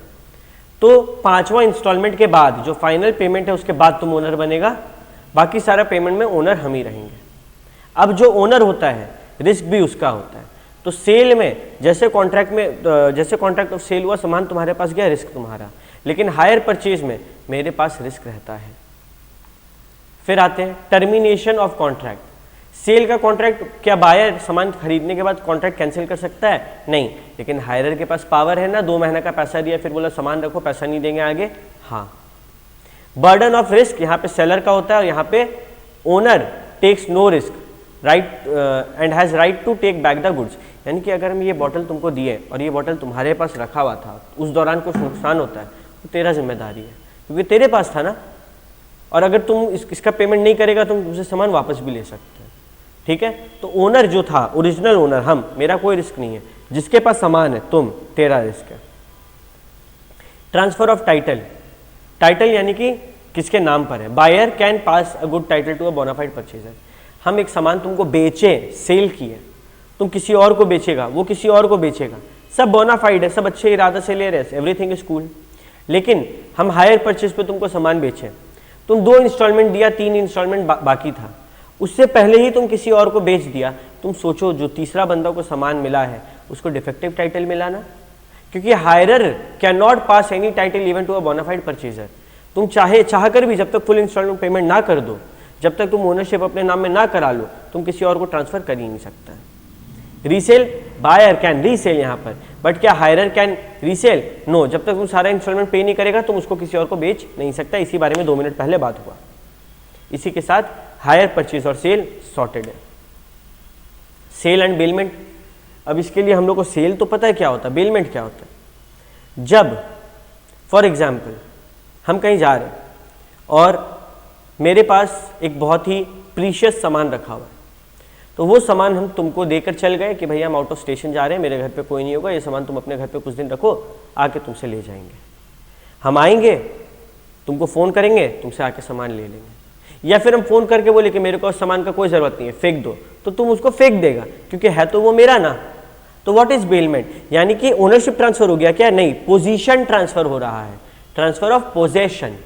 तो 5वां इंस्टॉलमेंट के बाद जो फाइनल पेमेंट है उसके बाद तुम ओनर बनेगा, बाकी सारा पेमेंट में ओनर हम ही रहेंगे। अब जो ओनर होता है रिस्क भी उसका होता है। तो सेल में जैसे कॉन्ट्रैक्ट ऑफ सेल हुआ, सामान तुम्हारे पास गया, रिस्क तुम्हारा। लेकिन हायर परचेज में मेरे पास रिस्क रहता है। फिर आते हैं टर्मिनेशन ऑफ कॉन्ट्रैक्ट। सेल का कॉन्ट्रैक्ट क्या बायर सामान खरीदने के बाद कॉन्ट्रैक्ट कैंसिल कर सकता है? नहीं। लेकिन हायरर के पास पावर है ना, 2 महीने का पैसा दिया फिर बोला सामान रखो, पैसा नहीं देंगे आगे। हाँ। बर्डन ऑफ रिस्क यहाँ पे सेलर का होता है और यहाँ पे owner takes no risk right and has right to take back the goods. यानी कि अगर हम ये बॉटल तुमको दिए और ये बॉटल तुम्हारे पास रखा हुआ था, उस दौरान कुछ नुकसान होता है तो तेरा जिम्मेदारी है, क्योंकि तेरे पास था ना। और अगर तुम इसका पेमेंट नहीं करेगा तुम उसे सामान वापस भी ले सकते हो, ठीक है। तो ओनर जो था, ओरिजिनल ओनर हम, मेरा कोई रिस्क नहीं है। जिसके पास सामान है तुम, तेरा रिस्क है। Transfer of title. टाइटल यानी कि किसके नाम पर है। Buyer can pass a good title to a bona fide purchaser. हम एक सामान तुमको बेचे, सेल किए, तुम किसी और को बेचेगा, वो किसी और को बेचेगा, सब बोनाफाइड है, सब अच्छे इरादे से ले रहे हैं, एवरीथिंग इज कूल। लेकिन हम हायर परचेज पे तुमको सामान बेचे, तुम 2 इंस्टॉलमेंट दिया, 3 इंस्टॉलमेंट बाकी था, उससे पहले ही तुम किसी और को बेच दिया। तुम सोचो जो तीसरा बंदा को सामान मिला है उसको डिफेक्टिव टाइटल मिला ना, क्योंकि hirer can not pass any title even to a bona fide purchaser. तुम चाह कर भी जब तक फुल इंस्टॉलमेंट पेमेंट ना कर दो, जब तक तुम ओनरशिप अपने नाम में ना करा लो, तुम किसी और को ट्रांसफर कर ही नहीं सकता। रीसेल, बायर कैन रीसेल यहाँ पर, बट क्या हायरर कैन रीसेल? नो। जब तक तुम सारा इंस्टॉलमेंट पे नहीं करेगा तुम उसको किसी और को बेच नहीं सकता। इसी बारे में 2 मिनट पहले बात हुआ। इसी के साथ हायर परचेज और सेल सॉर्टेड है। Sale and bailment. अब इसके लिए हम लोग को सेल तो पता है क्या होता है, बेलमेंट क्या होता है। जब फॉर एग्जाम्पल हम कहीं जा रहे हैं और मेरे पास एक बहुत ही प्रीशियस सामान रखा हुआ है, तो वो सामान हम तुमको देकर चल गए कि भैया हम आउट ऑफ स्टेशन जा रहे हैं, मेरे घर पे कोई नहीं होगा, ये सामान तुम अपने घर पे कुछ दिन रखो, आके तुमसे ले जाएंगे। हम आएंगे, तुमको फ़ोन करेंगे, तुमसे आके सामान ले लेंगे। या फिर हम फ़ोन करके बोले कि मेरे को उस सामान का कोई ज़रूरत नहीं है, फेंक दो, तो तुम उसको फेंक देगा क्योंकि है तो वो मेरा ना। तो व्हाट इज़ बेलमेंट? यानी कि ओनरशिप ट्रांसफर हो गया क्या? नहीं, पोजीशन ट्रांसफर हो रहा है, ट्रांसफर ऑफ पोजेशन।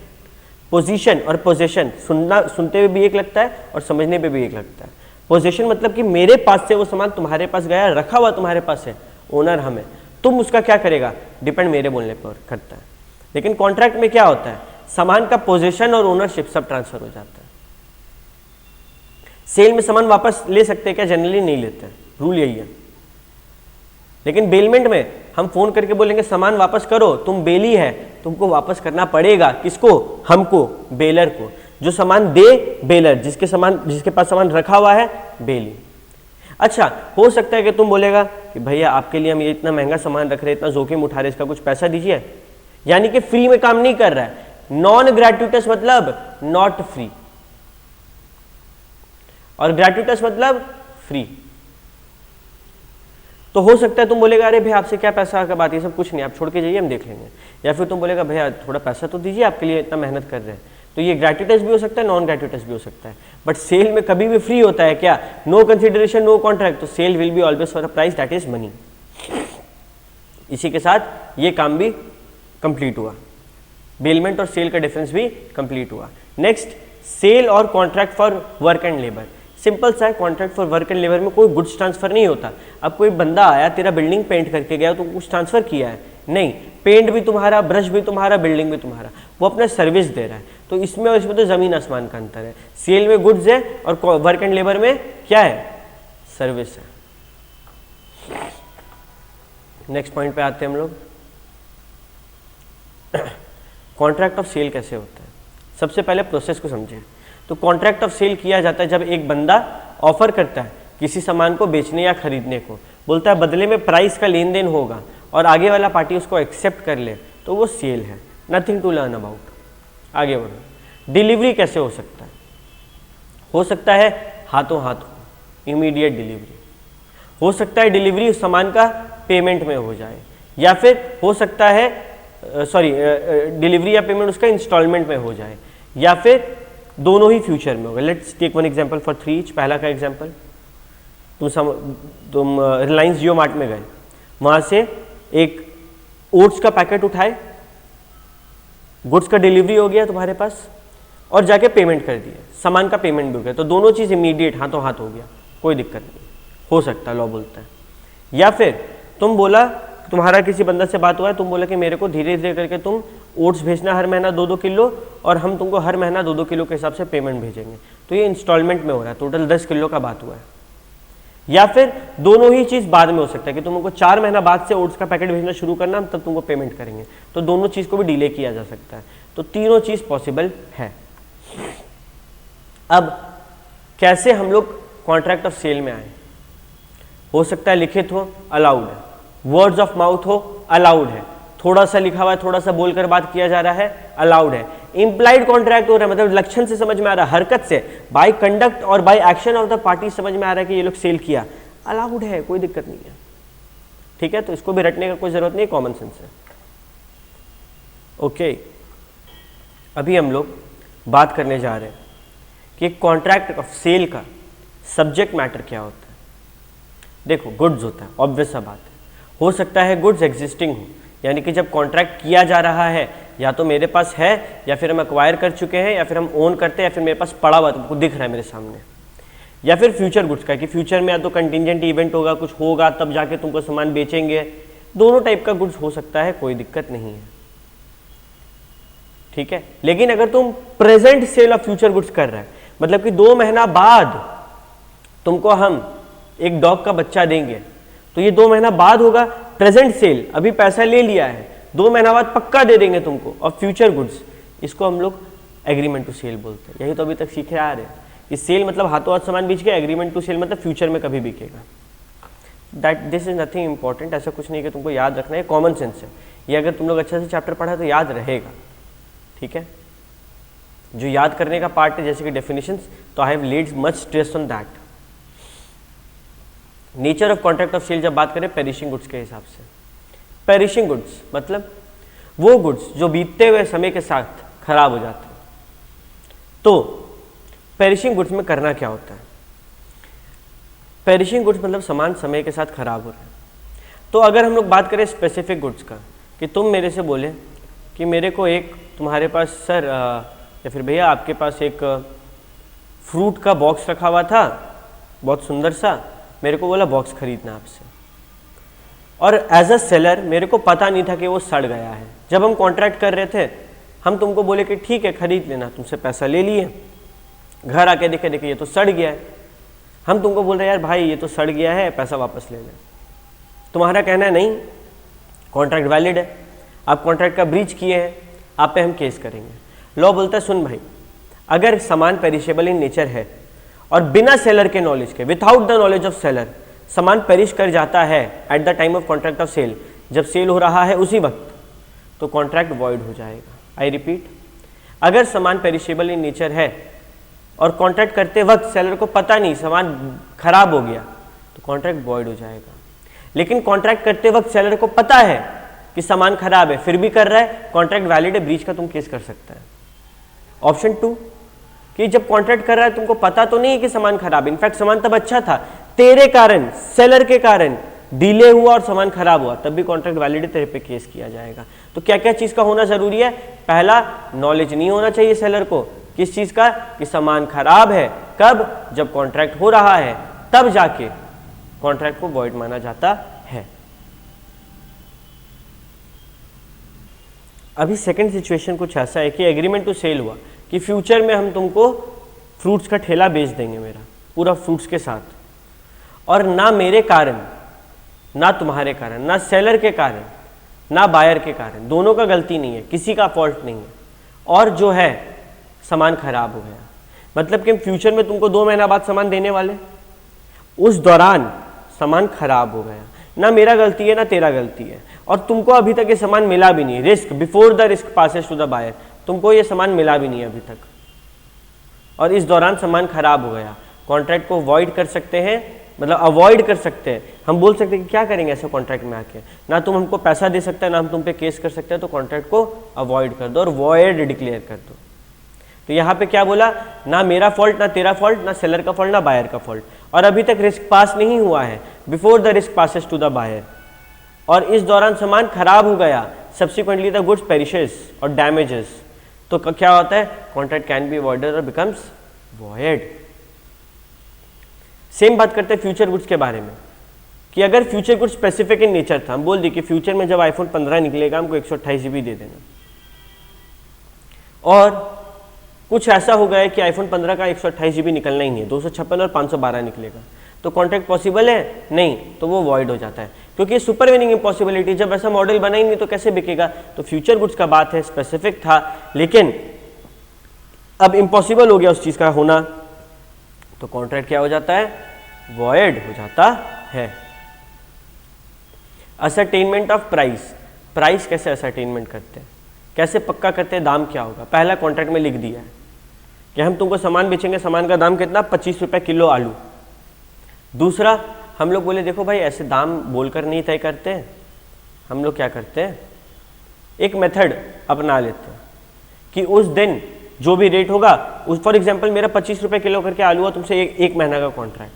पोजीशन और पोजेशन सुनते हुए भी एक लगता है और समझने पे भी एक लगता है। पोजेशन मतलब कि मेरे पास से वो सामान तुम्हारे पास गया, रखा हुआ तुम्हारे पास है, ओनर हमें, तुम उसका क्या करेगा, डिपेंड मेरे बोलने पर करता है। लेकिन कॉन्ट्रैक्ट में क्या होता है, सामान का पोजेशन और ओनरशिप सब ट्रांसफर हो जाता है। सेल में सामान वापस ले सकते हैं क्या? जनरली नहीं लेते, रूल यही है। लेकिन बेलमेंट में हम फोन करके बोलेंगे सामान वापस करो, तुम बेली है, तुमको वापस करना पड़ेगा। किसको? हमको, बेलर को। जो सामान दे बेलर, जिसके पास सामान रखा हुआ है बेली। अच्छा, हो सकता है कि तुम बोलेगा कि भैया आपके लिए हम ये इतना महंगा सामान रख रहे हैं, इतना जोखिम उठा रहे, इसका कुछ पैसा दीजिए। यानी कि फ्री में काम नहीं कर रहा है। नॉन ग्रेट्युटस मतलब नॉट फ्री, और ग्रेट्युटस मतलब फ्री। तो हो सकता है तुम बोलेगा अरे भैया आपसे क्या पैसा का बात, ये सब कुछ नहीं, आप छोड़ के जाइए, हम देख लेंगे। या फिर तुम बोलेगा भैया थोड़ा पैसा तो दीजिए, आपके लिए इतना मेहनत कर रहे हैं। तो ये ग्रेट्युटस भी हो सकता है, नॉन ग्रेट्युटस भी हो सकता है, बट सेल में कभी भी फ्री होता है क्या, नो कंसिडरेशन नो कॉन्ट्रैक्ट, तो sale will be always for a price that is money. इसी के साथ ये काम भी कंप्लीट हुआ, बेलमेंट और सेल का डिफरेंस भी कंप्लीट हुआ। नेक्स्ट, सेल और contract for work and labour. Simple सा है, contract for work and labour में कोई गुड्स ट्रांसफर नहीं होता। अब कोई बंदा आया, तेरा बिल्डिंग पेंट करके गया, तो कुछ ट्रांसफर किया है नहीं, पेंट भी तुम्हारा, ब्रश भी तुम्हारा, बिल्डिंग भी तुम्हारा, वो अपना सर्विस दे रहा है। तो इसमें और इसमें तो जमीन आसमान का अंतर है। सेल में गुड्स है और वर्क एंड लेबर में क्या है, सर्विस है। नेक्स्ट पॉइंट पे आते हैं हम लोग, कॉन्ट्रैक्ट ऑफ सेल कैसे होता है। सबसे पहले प्रोसेस को समझें। तो कॉन्ट्रैक्ट ऑफ सेल किया जाता है जब एक बंदा ऑफर करता है किसी सामान को बेचने या खरीदने को, बोलता है बदले में प्राइस का लेन देन होगा, और आगे वाला पार्टी उसको एक्सेप्ट कर ले, तो वो सेल है। Nothing to learn about. आगे बढ़ो। डिलीवरी कैसे हो सकता है? हो सकता है हाथों हाथ हो, इमीडिएट डिलीवरी। हो सकता है डिलीवरी उस सामान का पेमेंट में हो जाए, या फिर हो सकता है डिलीवरी या पेमेंट उसका इंस्टॉलमेंट में हो जाए, या फिर दोनों ही फ्यूचर में होगा। Let's take one example for 3 each. पहला का एग्जांपल, तुम रिलायंस जियो मार्ट में गए, वहाँ से एक ओट्स का पैकेट उठाए, गुड्स का डिलीवरी हो गया तुम्हारे पास, और जाके पेमेंट कर दिया, सामान का पेमेंट भी हो गया, तो दोनों चीज़ इमीडिएट हाथों हाथ हो गया, कोई दिक्कत नहीं, हो सकता है, लॉ बोलता है। या फिर तुम बोला, तुम्हारा किसी बंदा से बात हुआ है, तुम बोला कि मेरे को धीरे धीरे करके तुम ओट्स भेजना हर महीना 2-2 किलो, और हम तुमको हर महीना 2-2 किलो के हिसाब से पेमेंट भेजेंगे, तो ये इंस्टॉलमेंट में हो रहा है, टोटल 10 किलो का बात हुआ है। या फिर दोनों ही चीज़ बाद में हो सकता है कि तुमको 4 महीना बाद से ओट्स का पैकेट भेजना शुरू करना, तब तुमको पेमेंट करेंगे, तो दोनों चीज़ को भी डिले किया जा सकता है। तो तीनों चीज़ पॉसिबल है। अब कैसे हम लोग कॉन्ट्रैक्ट ऑफ सेल में आए? हो सकता है लिखित हो, अलाउड है, वर्ड्स ऑफ माउथ हो, अलाउड है, थोड़ा सा लिखा हुआ है, थोड़ा सा बोलकर बात किया जा रहा है, अलाउड है। इम्प्लाइड कॉन्ट्रैक्ट हो रहा है, मतलब लक्षण से समझ में आ रहा है, हरकत से, बाय कंडक्ट और by action of the party समझ में आ रहा है कि ये लोग सेल किया, अलाउड है, कोई दिक्कत नहीं है। ठीक है, तो इसको भी रटने का कोई जरूरत नहीं, कॉमन सेंस है। ओके, अभी हम लोग बात करने जा रहे हैं कि कॉन्ट्रैक्ट ऑफ सेल का सब्जेक्ट मैटर क्या होता है। देखो, गुड्स होता है, ऑब्वियस सा बात है। हो सकता है गुड्स एग्जिस्टिंग हो, यानी कि जब कॉन्ट्रैक्ट किया जा रहा है, या तो मेरे पास है, या फिर हम एक्वायर कर चुके हैं, या फिर हम ओन करते हैं, या फिर मेरे पास पड़ा हुआ तुमको दिख रहा है मेरे सामने। या फिर फ्यूचर गुड्स का, कि फ्यूचर में या तो कंटिजेंट इवेंट होगा, कुछ होगा, तब जाके तुमको सामान बेचेंगे। दोनों टाइप का गुड्स हो सकता है, कोई दिक्कत नहीं है। ठीक है, लेकिन अगर तुम present sale of future goods कर रहे हैं, मतलब कि 2 महीना बाद तुमको हम एक डॉग का बच्चा देंगे, तो ये 2 महीना बाद होगा, प्रेजेंट सेल, अभी पैसा ले लिया है, 2 महीना बाद पक्का दे देंगे तुमको, और फ्यूचर गुड्स, इसको हम लोग एग्रीमेंट टू सेल बोलते हैं। यही तो अभी तक सीखे आ रहे हैं। इस सेल मतलब हाथों हाथ सामान बेच गया, एग्रीमेंट टू सेल मतलब फ्यूचर में कभी बिकेगा। That this is nothing important, ऐसा कुछ नहीं कि तुमको याद रखना है, कॉमन सेंस है ये। अगर तुम लोग अच्छे से चैप्टर पढ़ा तो याद रहेगा। ठीक है, जो याद करने का पार्ट है जैसे कि डेफिनेशंस, तो I have laid much stress on that. Nature of contract of sale जब बात करें पेरिशिंग गुड्स के हिसाब से, पेरिशिंग गुड्स मतलब वो गुड्स जो बीतते हुए समय के साथ खराब हो जाते हैं। तो पेरिशिंग गुड्स में करना क्या होता है? पेरिशिंग गुड्स मतलब सामान समय के साथ खराब हो रहा है। तो अगर हम लोग बात करें स्पेसिफिक गुड्स का, कि तुम मेरे से बोले कि मेरे को एक, तुम्हारे पास सर या फिर भैया आपके पास एक फ्रूट का बॉक्स रखा हुआ था, बहुत सुंदर सा, मेरे को बोला बॉक्स खरीदना आपसे, और एज अ सेलर मेरे को पता नहीं था कि वो सड़ गया है। जब हम कॉन्ट्रैक्ट कर रहे थे, हम तुमको बोले कि ठीक है खरीद लेना, तुमसे पैसा ले लिए, घर आके देखे ये तो सड़ गया है। हम तुमको बोल रहे हैं यार भाई ये तो सड़ गया है, पैसा वापस ले लें। तुम्हारा कहना है नहीं, कॉन्ट्रैक्ट वैलिड है, आप कॉन्ट्रैक्ट का ब्रीच किए हैं, आप पे हम केस करेंगे। लॉ बोलता है सुन भाई, अगर सामान पेरिशेबल इन नेचर है और बिना सेलर के नॉलेज के, without the knowledge of seller, सामान पेरिश कर जाता है at the time of contract of sale, जब सेल हो रहा है उसी वक्त, तो कॉन्ट्रैक्ट वॉइड हो जाएगा। आई रिपीट, अगर सामान पेरिशेबल इन नेचर है और कॉन्ट्रैक्ट करते वक्त सेलर को पता नहीं सामान खराब हो गया, तो कॉन्ट्रैक्ट वॉइड हो जाएगा। लेकिन कॉन्ट्रैक्ट करते वक्त सेलर को पता है कि सामान खराब है, फिर भी कर रहा है, कॉन्ट्रैक्ट वैलिड है, ब्रीच का तुम केस कर सकता है। ऑप्शन 2 कि जब कॉन्ट्रैक्ट कर रहा है तुमको पता तो नहीं है कि सामान खराब है, इनफैक्ट सामान तब अच्छा था, तेरे कारण, सेलर के कारण डिले हुआ और सामान खराब हुआ, तब भी कॉन्ट्रैक्ट वैलिड तेरे पे केस किया जाएगा। तो क्या क्या चीज का होना जरूरी है? पहला, नॉलेज नहीं होना चाहिए सेलर को किस चीज का, कि सामान खराब है। कब? जब कॉन्ट्रैक्ट हो रहा है, तब जाके कॉन्ट्रैक्ट को वॉइड माना जाता है। अभी सेकंड सिचुएशन कुछ ऐसा है कि एग्रीमेंट टू सेल हुआ कि फ्यूचर में हम तुमको फ्रूट्स का ठेला बेच देंगे, मेरा पूरा फ्रूट्स के साथ, और ना मेरे कारण, ना तुम्हारे कारण, ना सेलर के कारण, ना बायर के कारण, दोनों का गलती नहीं है, किसी का फॉल्ट नहीं है, और जो है सामान खराब हो गया। मतलब कि फ्यूचर में तुमको 2 महीना बाद सामान देने वाले, उस दौरान सामान खराब हो गया, ना मेरा गलती है ना तेरा गलती है, और तुमको अभी तक ये सामान मिला भी नहीं। Risk, before the risk passes to the buyer, तुमको ये सामान मिला भी नहीं अभी तक, और इस दौरान सामान खराब हो गया। कॉन्ट्रैक्ट को वॉइड कर सकते हैं, मतलब अवॉइड कर सकते हैं। हम बोल सकते हैं कि क्या करेंगे ऐसे कॉन्ट्रैक्ट में आके, ना तुम हमको पैसा दे सकते हैं ना हम तुम पे केस कर सकते हैं, तो कॉन्ट्रैक्ट को अवॉइड कर दो और वॉइड डिक्लेयर कर दो। तो यहाँ पे क्या बोला, ना मेरा फॉल्ट, ना तेरा फॉल्ट, ना सेलर का फॉल्ट, ना बायर का फॉल्ट, और अभी तक रिस्क पास नहीं हुआ है, before the risk passes to the buyer, और इस दौरान सामान खराब हो गया, सब्सिक्वेंटली द गुड्स पेरिशेस और डैमेजेस, तो क्या होता है, कॉन्ट्रैक्ट कैन बी अवॉइडेड और बिकम्स वॉइड। सेम बात करते हैं फ्यूचर गुड्स के बारे में कि अगर future goods specific in nature था, हम बोल दिए कि फ्यूचर में जब आईफोन 15 निकलेगा हमको 128 GB दे देना, और कुछ ऐसा हो गया है कि आईफोन 15 का 128 GB निकलना ही नहीं है, 256 और 512 निकलेगा, तो कॉन्ट्रैक्ट पॉसिबल है? नहीं, तो वो वॉइड हो जाता है, क्योंकि ये सुपर विनिंग इम्पॉसिबिलिटी, जब ऐसा मॉडल बना ही नहीं तो कैसे बिकेगा। तो फ्यूचर गुड्स का बात है, स्पेसिफिक था, लेकिन अब इम्पॉसिबल हो गया उस चीज का होना, तो कॉन्ट्रैक्ट क्या हो जाता है, वॉइड हो जाता है। असरटेनमेंट ऑफ प्राइस, प्राइस कैसे असरटेनमेंट करते हैं, कैसे पक्का करते हैं, दाम क्या होगा। पहला, कॉन्ट्रैक्ट में लिख दिया है कि हम तुमको सामान बेचेंगे, सामान का दाम कितना, 25 रुपये किलो आलू। दूसरा, हम लोग बोले देखो भाई ऐसे दाम बोलकर नहीं तय करते हैं, हम लोग क्या करते हैं, एक मेथड अपना लेते हैं कि उस दिन जो भी रेट होगा, उस फॉर एग्जांपल मेरा 25 रुपये किलो करके आलू हुआ तुमसे एक महीना का कॉन्ट्रैक्ट,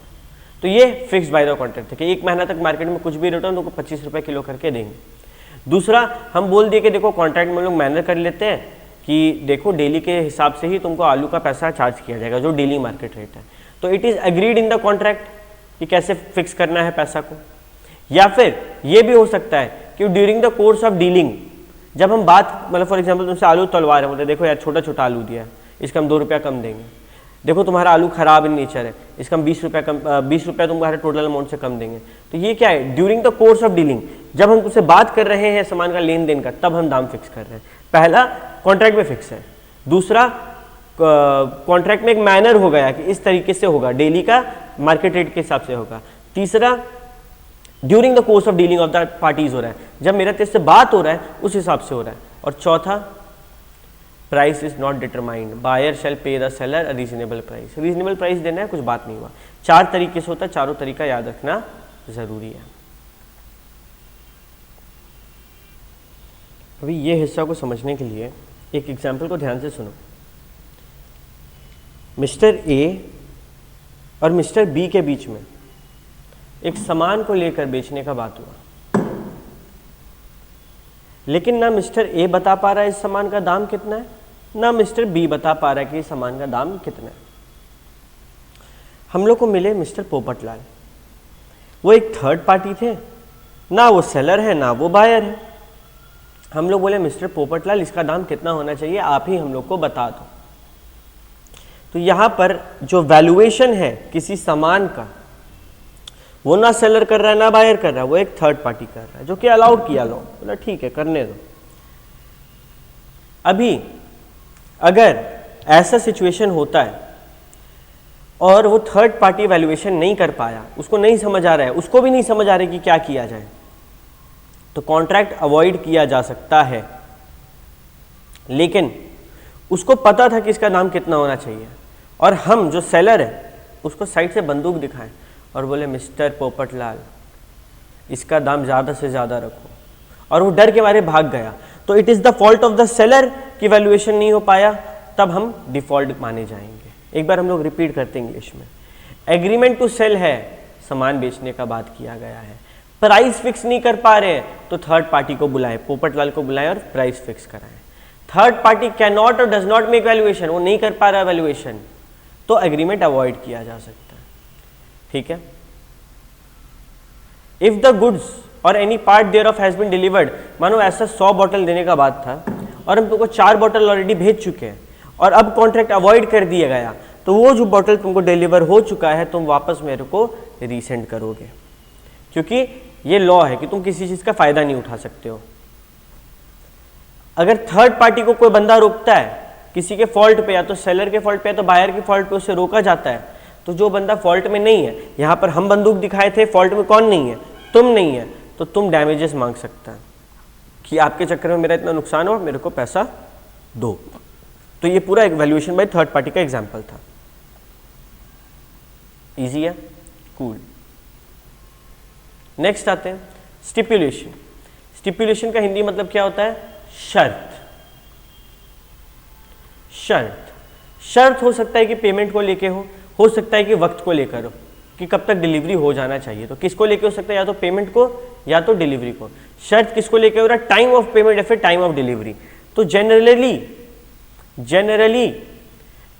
तो ये फिक्स बाय द कॉन्ट्रैक्ट है कि 1 महीना तक मार्केट में कुछ भी रेट हो तुमको 25 रुपये किलो करके देंगे। दूसरा, हम बोल दिए कि देखो कॉन्ट्रैक्ट में लोग मैनर कर लेते हैं कि देखो डेली के हिसाब से ही तुमको आलू का पैसा चार्ज किया जाएगा जो डेली मार्केट रेट है, तो it is agreed in the contract कि कैसे फिक्स करना है पैसा को। या फिर ये भी हो सकता है कि during the course of dealing, जब हम बात, मतलब फॉर एग्जांपल तुमसे आलू तलवा रहे हैं, बोलते देखो यार छोटा छोटा आलू दिया है, इसका हम 2 रुपया कम देंगे, देखो तुम्हारा आलू खराब इन नेचर है, इसका हम 20 रुपया कम, 20 रुपया तुम्हारे टोटल अमाउंट से कम देंगे। तो ये क्या है, during the course of dealing, जब हम तुमसे बात कर रहे हैं सामान का लेन देन का, तब हम दाम फिक्स कर रहे हैं। पहला, कॉन्ट्रैक्ट में फिक्स है। दूसरा, कॉन्ट्रैक्ट में एक मैनर हो गया कि इस तरीके से होगा, डेली का मार्केट रेट के हिसाब से होगा। तीसरा, during the course of dealing of the parties हो रहा है, जब मेरा तेरे से बात हो रहा है उस हिसाब से हो रहा है। और चौथा, price is not determined, buyer shall pay the seller a reasonable price, reasonable price देना है, कुछ बात नहीं हुआ। 4 तरीके से होता है, चारों तरीका याद रखना जरूरी है। अभी ये हिस्सा को समझने के लिए एक एग्जाम्पल को ध्यान से सुनो। मिस्टर ए और मिस्टर बी के बीच में एक सामान को लेकर बेचने का बात हुआ, लेकिन ना मिस्टर ए बता पा रहा है इस सामान का दाम कितना है, ना मिस्टर बी बता पा रहा है कि इस सामान का दाम कितना है। हम लोग को मिले मिस्टर पोपटलाल, वो एक थर्ड पार्टी थे, ना वो सेलर है ना वो बायर है। हम लोग बोले मिस्टर पोपटलाल इसका दाम कितना होना चाहिए, आप ही हम लोग को बता दो। तो यहाँ पर जो वैल्यूएशन है किसी सामान का, वो ना सेलर कर रहा है ना बायर कर रहा है, वो एक थर्ड पार्टी कर रहा है, जो कि अलाउड किया लो, बोला ठीक है करने दो। अभी अगर ऐसा सिचुएशन होता है और वो थर्ड पार्टी वैल्यूएशन नहीं कर पाया, उसको नहीं समझ आ रहा है, उसको भी नहीं समझ आ रहा है कि क्या किया जाए, तो कॉन्ट्रैक्ट अवॉइड किया जा सकता है। लेकिन उसको पता था कि इसका दाम कितना होना चाहिए, और हम जो सेलर है उसको साइड से बंदूक दिखाएं और बोले मिस्टर पोपटलाल इसका दाम ज़्यादा से ज़्यादा रखो, और वो डर के मारे भाग गया, तो it is the fault of the seller कि वैल्यूएशन नहीं हो पाया, तब हम डिफॉल्ट माने जाएंगे। एक बार हम लोग रिपीट करते हैं इंग्लिश में। एग्रीमेंट टू सेल है, सामान बेचने का बात किया गया है, प्राइस फिक्स नहीं कर पा रहे हैं तो थर्ड पार्टी को बुलाएं, पोपटलाल को बुलाएं और प्राइस फिक्स कराएं। थर्ड पार्टी कैन नॉट और डज नॉट मेक वैल्यूएशन, वो नहीं कर पा रहा वैल्यूएशन, तो एग्रीमेंट अवॉइड किया जा सकता है। ठीक है। If the goods or any part thereof has been delivered, मानो ऐसा 100 बॉटल देने का बात था और हम तुमको 4 बॉटल ऑलरेडी भेज चुके हैं और अब कॉन्ट्रैक्ट अवॉइड कर दिया गया, तो वो जो बॉटल तुमको डिलीवर हो चुका है तुम वापस मेरे को रीसेंड करोगे, क्योंकि ये लॉ है कि तुम किसी चीज का फायदा नहीं उठा सकते हो। अगर थर्ड पार्टी को कोई बंदा रोकता है किसी के फॉल्ट पे, या तो सेलर के फॉल्ट पे या तो बायर के फॉल्ट पे उसे रोका जाता है, तो जो बंदा फॉल्ट में नहीं है, यहाँ पर हम बंदूक दिखाए थे, फॉल्ट में कौन नहीं है, तुम नहीं है, तो तुम डैमेजेस मांग सकता है कि आपके चक्कर में मेरा इतना नुकसान हो, मेरे को पैसा दो। तो ये पूरा एक वैल्यूएशन बाय थर्ड पार्टी का एग्जाम्पल था। इजी है, कूल। नेक्स्ट आते हैं स्टिपुलेशन। स्टिपुलेशन का हिंदी मतलब क्या होता है? शर्त। शर्त, शर्त हो सकता है कि पेमेंट को लेके हो सकता है कि वक्त को लेकर हो, कि कब तक डिलीवरी हो जाना चाहिए। तो किसको लेके हो सकता है? या तो पेमेंट को या तो डिलीवरी को। शर्त किसको लेके हो रहा है? टाइम ऑफ पेमेंट या फिर टाइम ऑफ डिलीवरी। तो generally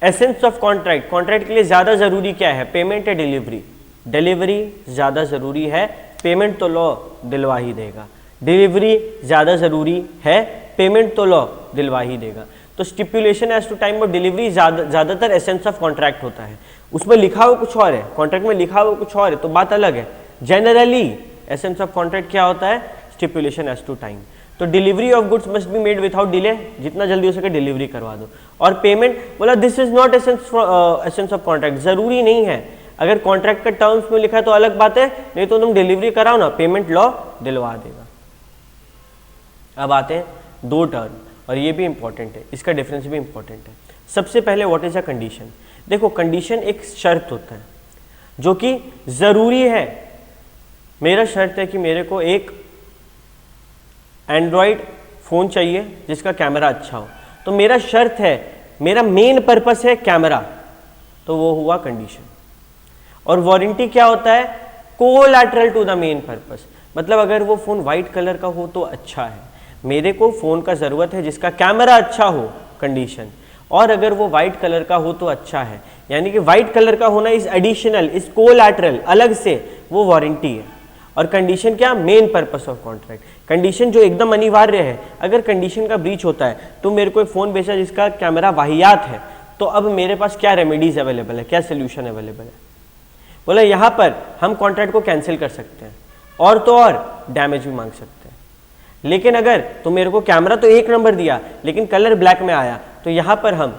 essence of contract, contract के लिए ज्यादा जरूरी क्या है? पेमेंट या डिलीवरी? डिलीवरी ज्यादा जरूरी है, पेमेंट तो लॉ दिलवा ही देगा। डिलीवरी ज्यादा जरूरी है, पेमेंट तो लॉ दिलवा ही देगा। तो stipulation as to time of delivery ज्यादातर एसेंस ऑफ कॉन्ट्रैक्ट होता है, उसमें लिखा हुआ कुछ और है, कॉन्ट्रैक्ट में लिखा हुआ कुछ और है, तो बात अलग है। जनरली एसेंस ऑफ कॉन्ट्रैक्ट क्या होता है? Stipulation as to time. तो delivery of goods must be made without delay, जितना जल्दी हो सके डिलीवरी करवा दो। और पेमेंट बोला this is not essence of contract, जरूरी नहीं है। अगर कॉन्ट्रैक्ट का टर्म्स में लिखा है तो अलग बात है, नहीं तो तुम डिलीवरी कराओ ना, पेमेंट लॉ दिलवा देगा। अब आते हैं दो टर्म, और ये भी इंपॉर्टेंट है, इसका डिफरेंस भी इंपॉर्टेंट है। सबसे पहले व्हाट इज अ कंडीशन। देखो कंडीशन एक शर्त होता है जो कि जरूरी है। मेरा शर्त है कि मेरे को एक एंड्रॉयड फोन चाहिए जिसका कैमरा अच्छा हो, तो मेरा शर्त है, मेरा मेन पर्पस है कैमरा, तो वो हुआ कंडीशन। और वारंटी क्या होता है? Collateral to the main purpose, मतलब अगर वो फोन व्हाइट कलर का हो तो अच्छा है, मेरे को फोन का जरूरत है जिसका कैमरा अच्छा हो, कंडीशन। और अगर वो व्हाइट कलर का हो तो अच्छा है, यानी कि व्हाइट कलर का होना इज एडिशनल, इज कोलैटरल, अलग से, वो वारंटी है। और कंडीशन क्या? Main purpose of contract. Condition जो एकदम अनिवार्य है, अगर कंडीशन का ब्रीच होता है, तो मेरे को एक फोन बेचा जिसका कैमरा वाहियात है, तो अब मेरे पास क्या रेमेडीज अवेलेबल है, क्या सोल्यूशन अवेलेबल है? बोला यहाँ पर हम कॉन्ट्रैक्ट को कैंसिल कर सकते हैं, और तो और डैमेज भी मांग सकते हैं। लेकिन अगर तो मेरे को कैमरा तो एक नंबर दिया लेकिन कलर ब्लैक में आया, तो यहाँ पर हम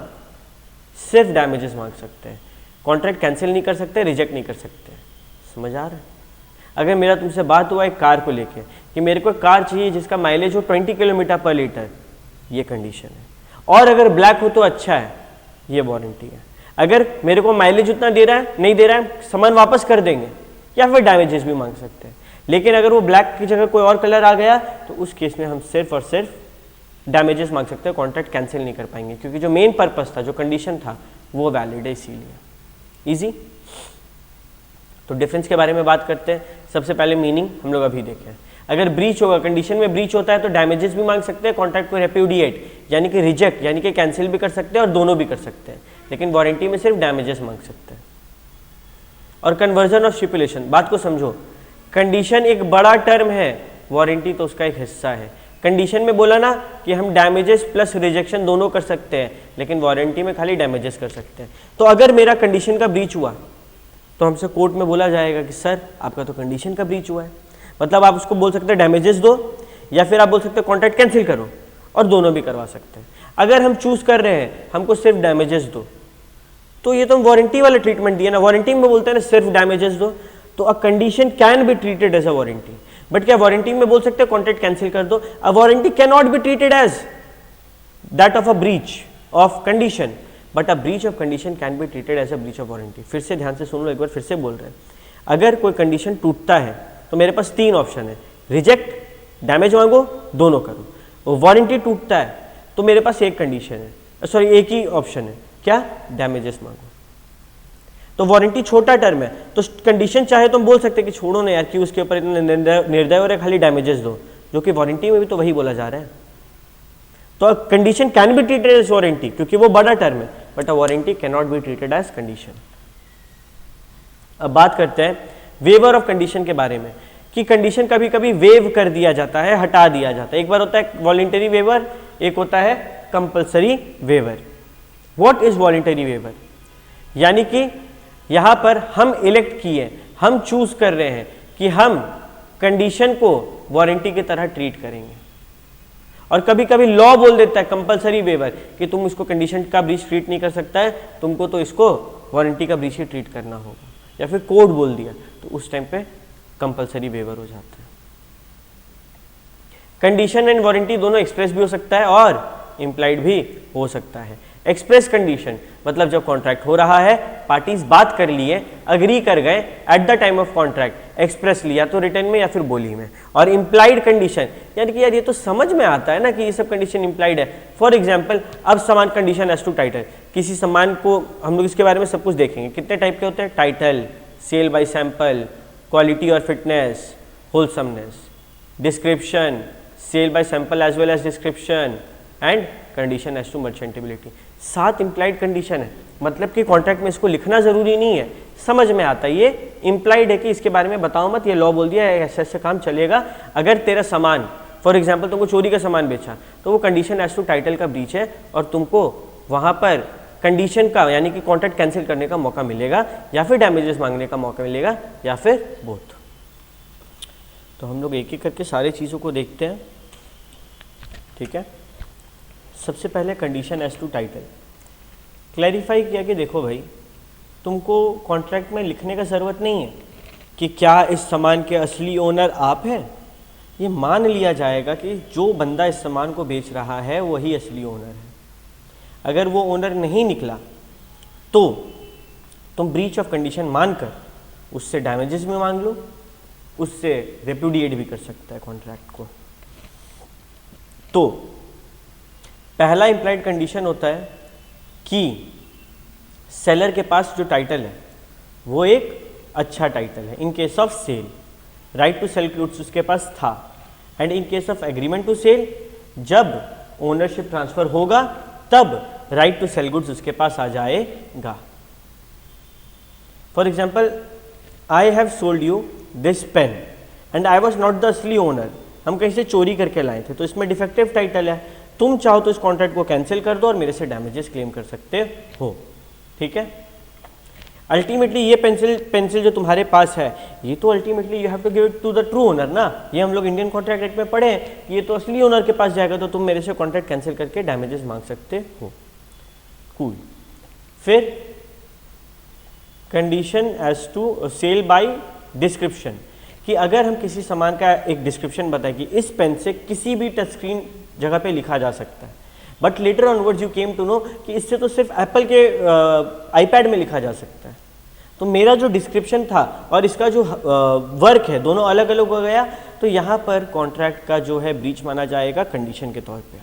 सिर्फ डैमेजेस मांग सकते हैं, कॉन्ट्रैक्ट कैंसिल नहीं कर सकते, रिजेक्ट नहीं कर सकते। समझ आ रहा है? अगर मेरा तुमसे बात हुआ एक कार को लेके कि मेरे को कार चाहिए जिसका माइलेज हो 20 किलोमीटर पर लीटर, ये कंडीशन है। और अगर ब्लैक हो तो अच्छा है, ये वारंटी है। अगर मेरे को माइलेज उतना दे रहा है, नहीं दे रहा है, सामान वापस कर देंगे या फिर डैमेजेस भी मांग सकते हैं। लेकिन अगर वो ब्लैक की जगह कोई और कलर आ गया तो उस केस में हम सिर्फ और सिर्फ डैमेजेस मांग सकते हैं, कॉन्ट्रैक्ट कैंसिल नहीं कर पाएंगे, क्योंकि जो मेन पर्पस था, जो कंडीशन था, वो वैलिड है, इसीलिए। इजी। तो डिफरेंस के बारे में बात करते हैं। सबसे पहले मीनिंग हम लोग अभी देखें। अगर ब्रीच होगा, कंडीशन में ब्रीच होता है तो डैमेजेस भी मांग सकते हैं, कॉन्ट्रैक्ट को रेप्यूडिएट यानी कि रिजेक्ट यानी कि कैंसिल भी कर सकते हैं, और दोनों भी कर सकते हैं। लेकिन वारंटी में सिर्फ डैमेजेस मांग सकते हैं। और कन्वर्जन ऑफ स्टिपुलेशन, बात को समझो, कंडीशन एक बड़ा टर्म है, वारंटी तो उसका एक हिस्सा है। कंडीशन में बोला ना कि हम डैमेजेस प्लस रिजेक्शन दोनों कर सकते हैं, लेकिन वारंटी में खाली डैमेजेस कर सकते हैं। तो अगर मेरा कंडीशन का ब्रीच हुआ तो हमसे कोर्ट में बोला जाएगा कि सर आपका तो कंडीशन का ब्रीच हुआ है, मतलब आप उसको बोल सकते हैं डैमेजेस दो, या फिर आप बोल सकते हैं कॉन्ट्रैक्ट कैंसिल करो, और दोनों भी करवा सकते हैं। अगर हम चूज कर रहे हैं हमको सिर्फ डैमेजेस दो, तो ये तो हम वारंटी वाला ट्रीटमेंट दिया ना, वारंटी में बोलते हैं ना सिर्फ डैमेजेस दो, तो a condition can be treated as a warranty. But क्या वारंटी में बोल सकते हैं कॉन्ट्रैक्ट कैंसिल कर दो? A warranty can not be treated as that of a breach of condition, but a breach of condition can be treated as a breach of warranty. फिर से ध्यान से सुन लो, एक बार फिर से बोल रहे हैं। अगर कोई कंडीशन टूटता है तो मेरे पास तीन ऑप्शन है, रिजेक्ट, डैमेज मांगो, दोनों करो। वारंटी टूटता है तो मेरे पास एक कंडीशन है, सॉरी एक ही ऑप्शन है, क्या, डैमेजेस मांगो। तो वारंटी छोटा टर्म है, तो कंडीशन चाहे तो हम बोल सकते हैं कि छोड़ो ना यार, कि उसके ऊपर इतने निर्दय हो रहे, खाली डैमेजेस दो, जो कि वारंटी में भी तो वही बोला जा रहा है। तो condition can be treated as warranty क्योंकि वो बड़ा टर्म है, but a warranty can not be treated as condition. अब बात करते हैं वेवर ऑफ कंडीशन के बारे में, कि कंडीशन कभी कभी वेव कर दिया जाता है, हटा दिया जाता है। एक बार होता है वॉलंटरी वेवर, एक होता है compulsory waiver. What is voluntary waiver? यानी कि यहां पर हम इलेक्ट किए, हम चूज कर रहे हैं कि हम कंडीशन को वारंटी की तरह ट्रीट करेंगे, और कभी कभी लॉ बोल देता है कंपल्सरी वेवर कि तुम इसको कंडीशन का ब्रीच ट्रीट नहीं कर सकता है, तुमको तो इसको वारंटी का ब्रीच ही ट्रीट करना होगा, या फिर कोड बोल दिया, तो उस टाइम पे कंपल्सरी वेवर हो जाता है। कंडीशन एंड वारंटी दोनों एक्सप्रेस भी हो सकता है और इम्प्लाइड भी हो सकता है। एक्सप्रेस कंडीशन मतलब जब कॉन्ट्रैक्ट हो रहा है, पार्टीज बात कर लिए, अग्री कर गए eight the time of contract, express लिया तो रिटर्न में या फिर बोली में। और इम्प्लाइड कंडीशन यानी कि यार ये तो समझ में आता है ना कि ये सब कंडीशन इम्प्लाइड है। फॉर एग्जाम्पल, अब सामान कंडीशन एज टू टाइटल, किसी सामान को हम लोग इसके बारे में सब कुछ देखेंगे, कितने टाइप के होते हैं, title, sale by sample, quality और fitness, wholesomeness, description, sale by sample as well as description, and condition as to merchantability. 7 implied condition है, मतलब कि कॉन्ट्रैक्ट में इसको लिखना जरूरी नहीं है, समझ में आता है, ये इम्प्लाइड है कि इसके बारे में बताओ मत, ये लॉ बोल दिया है ऐसे ऐसे काम चलेगा। अगर तेरा सामान फॉर एग्जाम्पल तुमको चोरी का सामान बेचा, तो वो कंडीशन एज टू टाइटल का ब्रीच है, और तुमको वहां पर कंडीशन का यानी कि कॉन्ट्रैक्ट कैंसिल करने का मौका मिलेगा, या फिर डैमेजेस मांगने का मौका मिलेगा, या फिर बोथ। तो हम लोग एक एक करके सारी चीज़ों को देखते हैं, ठीक है। सबसे पहले condition as to title clarify किया कि देखो भाई, तुमको कॉन्ट्रैक्ट में लिखने का ज़रूरत नहीं है कि क्या इस सामान के असली ओनर आप हैं। ये मान लिया जाएगा कि जो बंदा इस सामान को बेच रहा है वही असली ओनर है। अगर वो ओनर नहीं निकला तो तुम ब्रीच ऑफ कंडीशन मानकर उससे डैमेजेस भी मांग लो, उससे रेपुडिएट भी कर सकता है कॉन्ट्रैक्ट को। तो पहला इम्प्लाइड कंडीशन होता है कि सेलर के पास जो टाइटल है वो एक अच्छा टाइटल है। In case of sale, right to sell goods उसके पास था, and in case of agreement to sell, जब ओनरशिप ट्रांसफर होगा तब राइट टू सेल गुड्स उसके पास आ जाएगा। For example, I have sold you this pen and I was not the असली ओनर, हम कहीं से चोरी करके लाए थे, तो इसमें डिफेक्टिव टाइटल है। तुम चाहो तो इस कॉन्ट्रैक्ट को कैंसिल कर दो और मेरे से डैमेजेस क्लेम कर सकते हो, ठीक है। अल्टीमेटली ये पेंसिल जो तुम्हारे पास है, ये तो ultimately you have to give it to the true owner ना। ये हम लोग इंडियन कॉन्ट्रैक्ट एक्ट में पढ़े हैं कि ये तो असली ओनर के पास जाएगा, तो तुम मेरे से कॉन्ट्रैक्ट कैंसिल करके डैमेजेस मांग सकते हो। कूल। फिर condition as to sale by description, कि अगर हम किसी सामान का एक डिस्क्रिप्शन बताएं कि इस पेन से किसी भी टच स्क्रीन जगह पे लिखा जा सकता है, but later onwards you came to know कि इससे तो सिर्फ एप्पल के आईपैड में लिखा जा सकता है। तो मेरा जो डिस्क्रिप्शन था और इसका जो वर्क है दोनों अलग अलग हो गया, तो यहाँ पर कॉन्ट्रैक्ट का जो है ब्रीच माना जाएगा कंडीशन के तौर पे।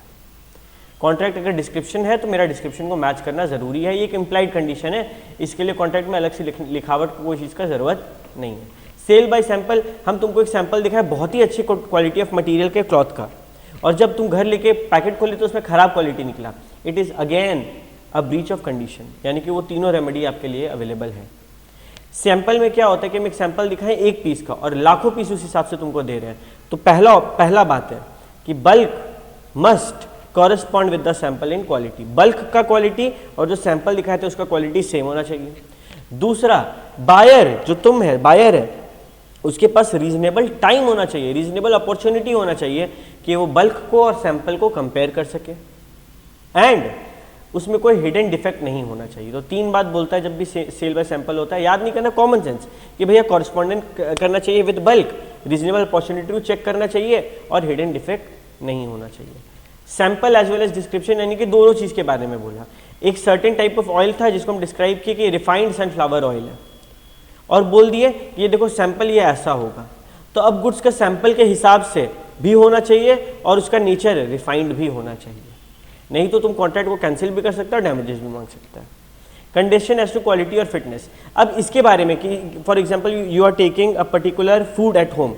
कॉन्ट्रैक्ट अगर डिस्क्रिप्शन है तो मेरा डिस्क्रिप्शन को मैच करना जरूरी है, ये एक इम्प्लाइड कंडीशन है, इसके लिए कॉन्ट्रैक्ट में अलग से लिखावट को कोई चीज़ का ज़रूरत नहीं है। सेल बाय सैंपल, हम तुमको एक सैंपल दिखाया बहुत ही अच्छी क्वालिटी ऑफ मटेरियल के क्लॉथ का, और जब तुम घर लेके पैकेट खोले तो उसमें खराब क्वालिटी निकला, it is again a breach of condition, यानी कि वो तीनों रेमेडी आपके लिए अवेलेबल है। सैंपल में क्या होता है कि हम एक सैंपल दिखाएं एक पीस का और लाखों पीस उस हिसाब से तुमको दे रहे हैं, तो पहला बात है कि bulk must correspond with the sample in quality. Bulk का क्वालिटी और जो सैंपल दिखाए थे उसका क्वालिटी सेम होना चाहिए। दूसरा, बायर जो तुम है, बायर है, उसके पास रीजनेबल टाइम होना चाहिए, रीजनेबल अपॉर्चुनिटी होना चाहिए कि वो बल्क को और सैंपल को कंपेयर कर सके, एंड उसमें कोई हिडन डिफेक्ट नहीं होना चाहिए। तो 3 बात बोलता है जब भी सेल बाय सैंपल होता है, याद नहीं करना, कॉमन सेंस, कि भैया कॉरेस्पॉन्डेंट करना चाहिए विद बल्क, रीजनेबल अपॉर्चुनिटी को चेक करना चाहिए, और हिडन डिफेक्ट नहीं होना चाहिए। Sample as well as description, यानी कि दोनों चीज़ के बारे में बोला। एक सर्टेन टाइप ऑफ ऑयल था जिसको हम डिस्क्राइब किए कि रिफाइंड सनफ्लावर ऑयल है, और बोल दिए कि ये देखो सैंपल ये ऐसा होगा, तो अब गुड्स का सैंपल के हिसाब से भी होना चाहिए और उसका नेचर रिफाइंड भी होना चाहिए। नहीं तो तुम कॉन्ट्रैक्ट को कैंसिल भी कर सकते हो, डैमेजेस भी मांग सकता है। कंडीशन एज टू क्वालिटी और फिटनेस, अब इसके बारे में कि for example you are taking a particular food at home,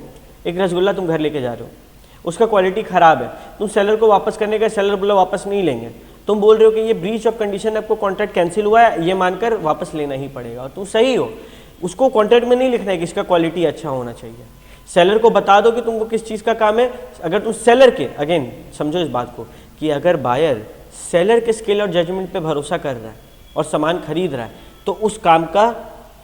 एक रसगुल्ला तुम घर लेके जा रहे हो, उसका क्वालिटी खराब है, तुम सेलर को वापस करने का, सेलर बोला वापस नहीं लेंगे, तुम बोल रहे हो कि ये ब्रीच ऑफ कंडीशन, आपको कॉन्ट्रैक्ट कैंसिल हुआ है, ये मानकर वापस लेना ही पड़ेगा, और तुम सही हो, उसको कॉन्ट्रैक्ट में नहीं लिखना है कि इसका क्वालिटी अच्छा होना चाहिए, सेलर को बता दो कि तुमको किस चीज़ का काम है। अगर तुम सेलर के, अगेन समझो इस बात को कि अगर बायर सेलर के स्किल और जजमेंट पे भरोसा कर रहा है और सामान खरीद रहा है तो उस काम का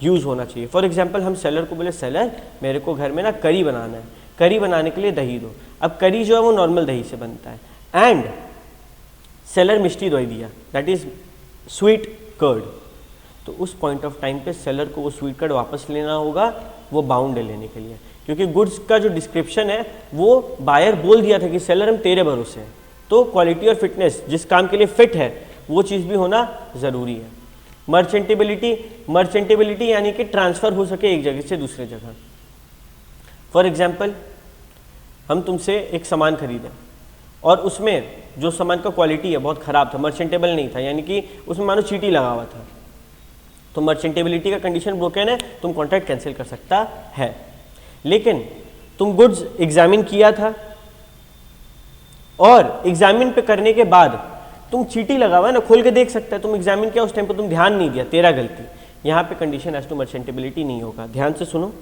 यूज़ होना चाहिए। फॉर एग्जांपल हम सेलर को बोले, सेलर मेरे को घर में ना करी बनाना है, करी बनाने के लिए दही दो। अब करी जो है वो नॉर्मल दही से बनता है एंड सेलर मिष्टी दही दिया, दैट इज़ स्वीट कर्ड, तो उस पॉइंट ऑफ टाइम पे सेलर को वो स्वीट कर्ड वापस लेना होगा, वो बाउंड है लेने के लिए, क्योंकि गुड्स का जो डिस्क्रिप्शन है वो बायर बोल दिया था कि सेलर हम तेरे भरोसे हैं। तो क्वालिटी और फिटनेस, जिस काम के लिए फिट है वो चीज़ भी होना ज़रूरी है। मर्चेंटेबिलिटी, मर्चेंटेबिलिटी यानी कि ट्रांसफ़र हो सके एक जगह से दूसरे जगह। फॉर एग्जांपल हम तुमसे एक सामान खरीदें और उसमें जो सामान का क्वालिटी है बहुत ख़राब था, मर्चेंटेबल नहीं था, यानी कि उसमें मानो चीटी लगा हुआ था, तो मर्चेंटेबिलिटी का कंडीशन ब्रोकन है, तुम कॉन्ट्रैक्ट कैंसिल कर सकता है। लेकिन तुम गुड्स एग्जामिन किया था और एग्जामिन पे करने के बाद तुम चीटी लगा हुआ है ना, खोल के देख सकता है, तुम एग्जामिन किया उस टाइम पे तुम ध्यान नहीं दिया, तेरा गलती, यहाँ पे कंडीशन एज टू मर्चेंटेबिलिटी नहीं होगा। ध्यान से सुनो,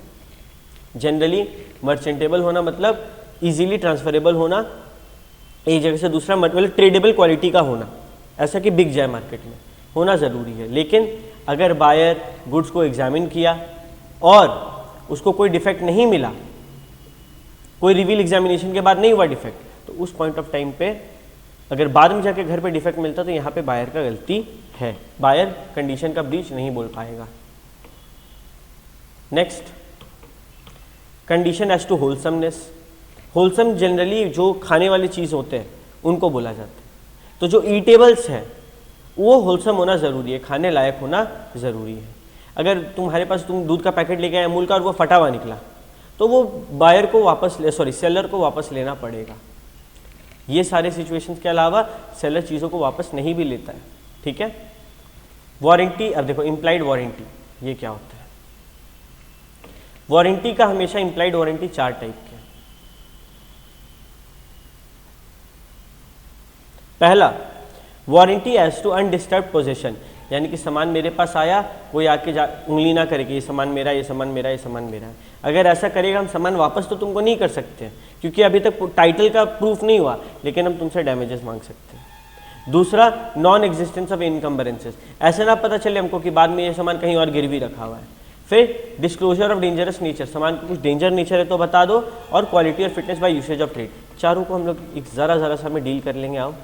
जनरली मर्चेंटेबल होना मतलब इजीली ट्रांसफरेबल होना, एक जगह से दूसरा, मतलब ट्रेडेबल क्वालिटी का होना, ऐसा कि बिक जाए मार्केट में, होना ज़रूरी है। लेकिन अगर बायर गुड्स को एग्जामिन किया और उसको कोई डिफेक्ट नहीं मिला, कोई रिवील एग्जामिनेशन के बाद नहीं हुआ डिफेक्ट, तो उस पॉइंट ऑफ टाइम पे अगर बाद में जाके घर पे डिफेक्ट मिलता तो यहाँ पे बायर का गलती है, बायर कंडीशन का ब्रीच नहीं बोल पाएगा। Next, condition as to wholesomeness. Wholesome generally जो खाने वाली चीज़ होते हैं उनको बोला जाता है, तो जो ईटेबल्स हैं वो होलसम होना ज़रूरी है, खाने लायक होना ज़रूरी है। अगर तुम्हारे पास तुम दूध का पैकेट लेके आए अमूल का और वो फटा हुआ निकला तो वो बायर को वापस सेलर को वापस लेना पड़ेगा। ये सारे सिचुएशंस के अलावा सेलर चीज़ों को वापस नहीं भी लेता है, ठीक है। वारंटी, अब देखो इम्प्लाइड वारंटी ये क्या होता है। वारंटी का हमेशा इम्प्लाइड वारंटी 4 टाइप के। पहला, warranty as to undisturbed position, यानी कि सामान मेरे पास आया, कोई आके उंगली ना करे कि ये सामान मेरा, ये सामान मेरा, ये सामान मेरा है। अगर ऐसा करेगा हम सामान वापस तो तुमको नहीं कर सकते क्योंकि अभी तक टाइटल का प्रूफ नहीं हुआ, लेकिन हम तुमसे डैमेजेस मांग सकते हैं। दूसरा, नॉन एग्जिस्टेंस ऑफ इनकम्बरेंसेस, ऐसे ना पता चले हमको कि बाद में ये सामान कहीं और गिरवी रखा हुआ है। फिर डिस्क्लोजर ऑफ डेंजरस नेचर, सामान का कुछ डेंजर नेचर है तो बता दो, और क्वालिटी और fitness by usage of trade. चारों को हम लोग एक ज़रा सा में डील कर लेंगे। आओ,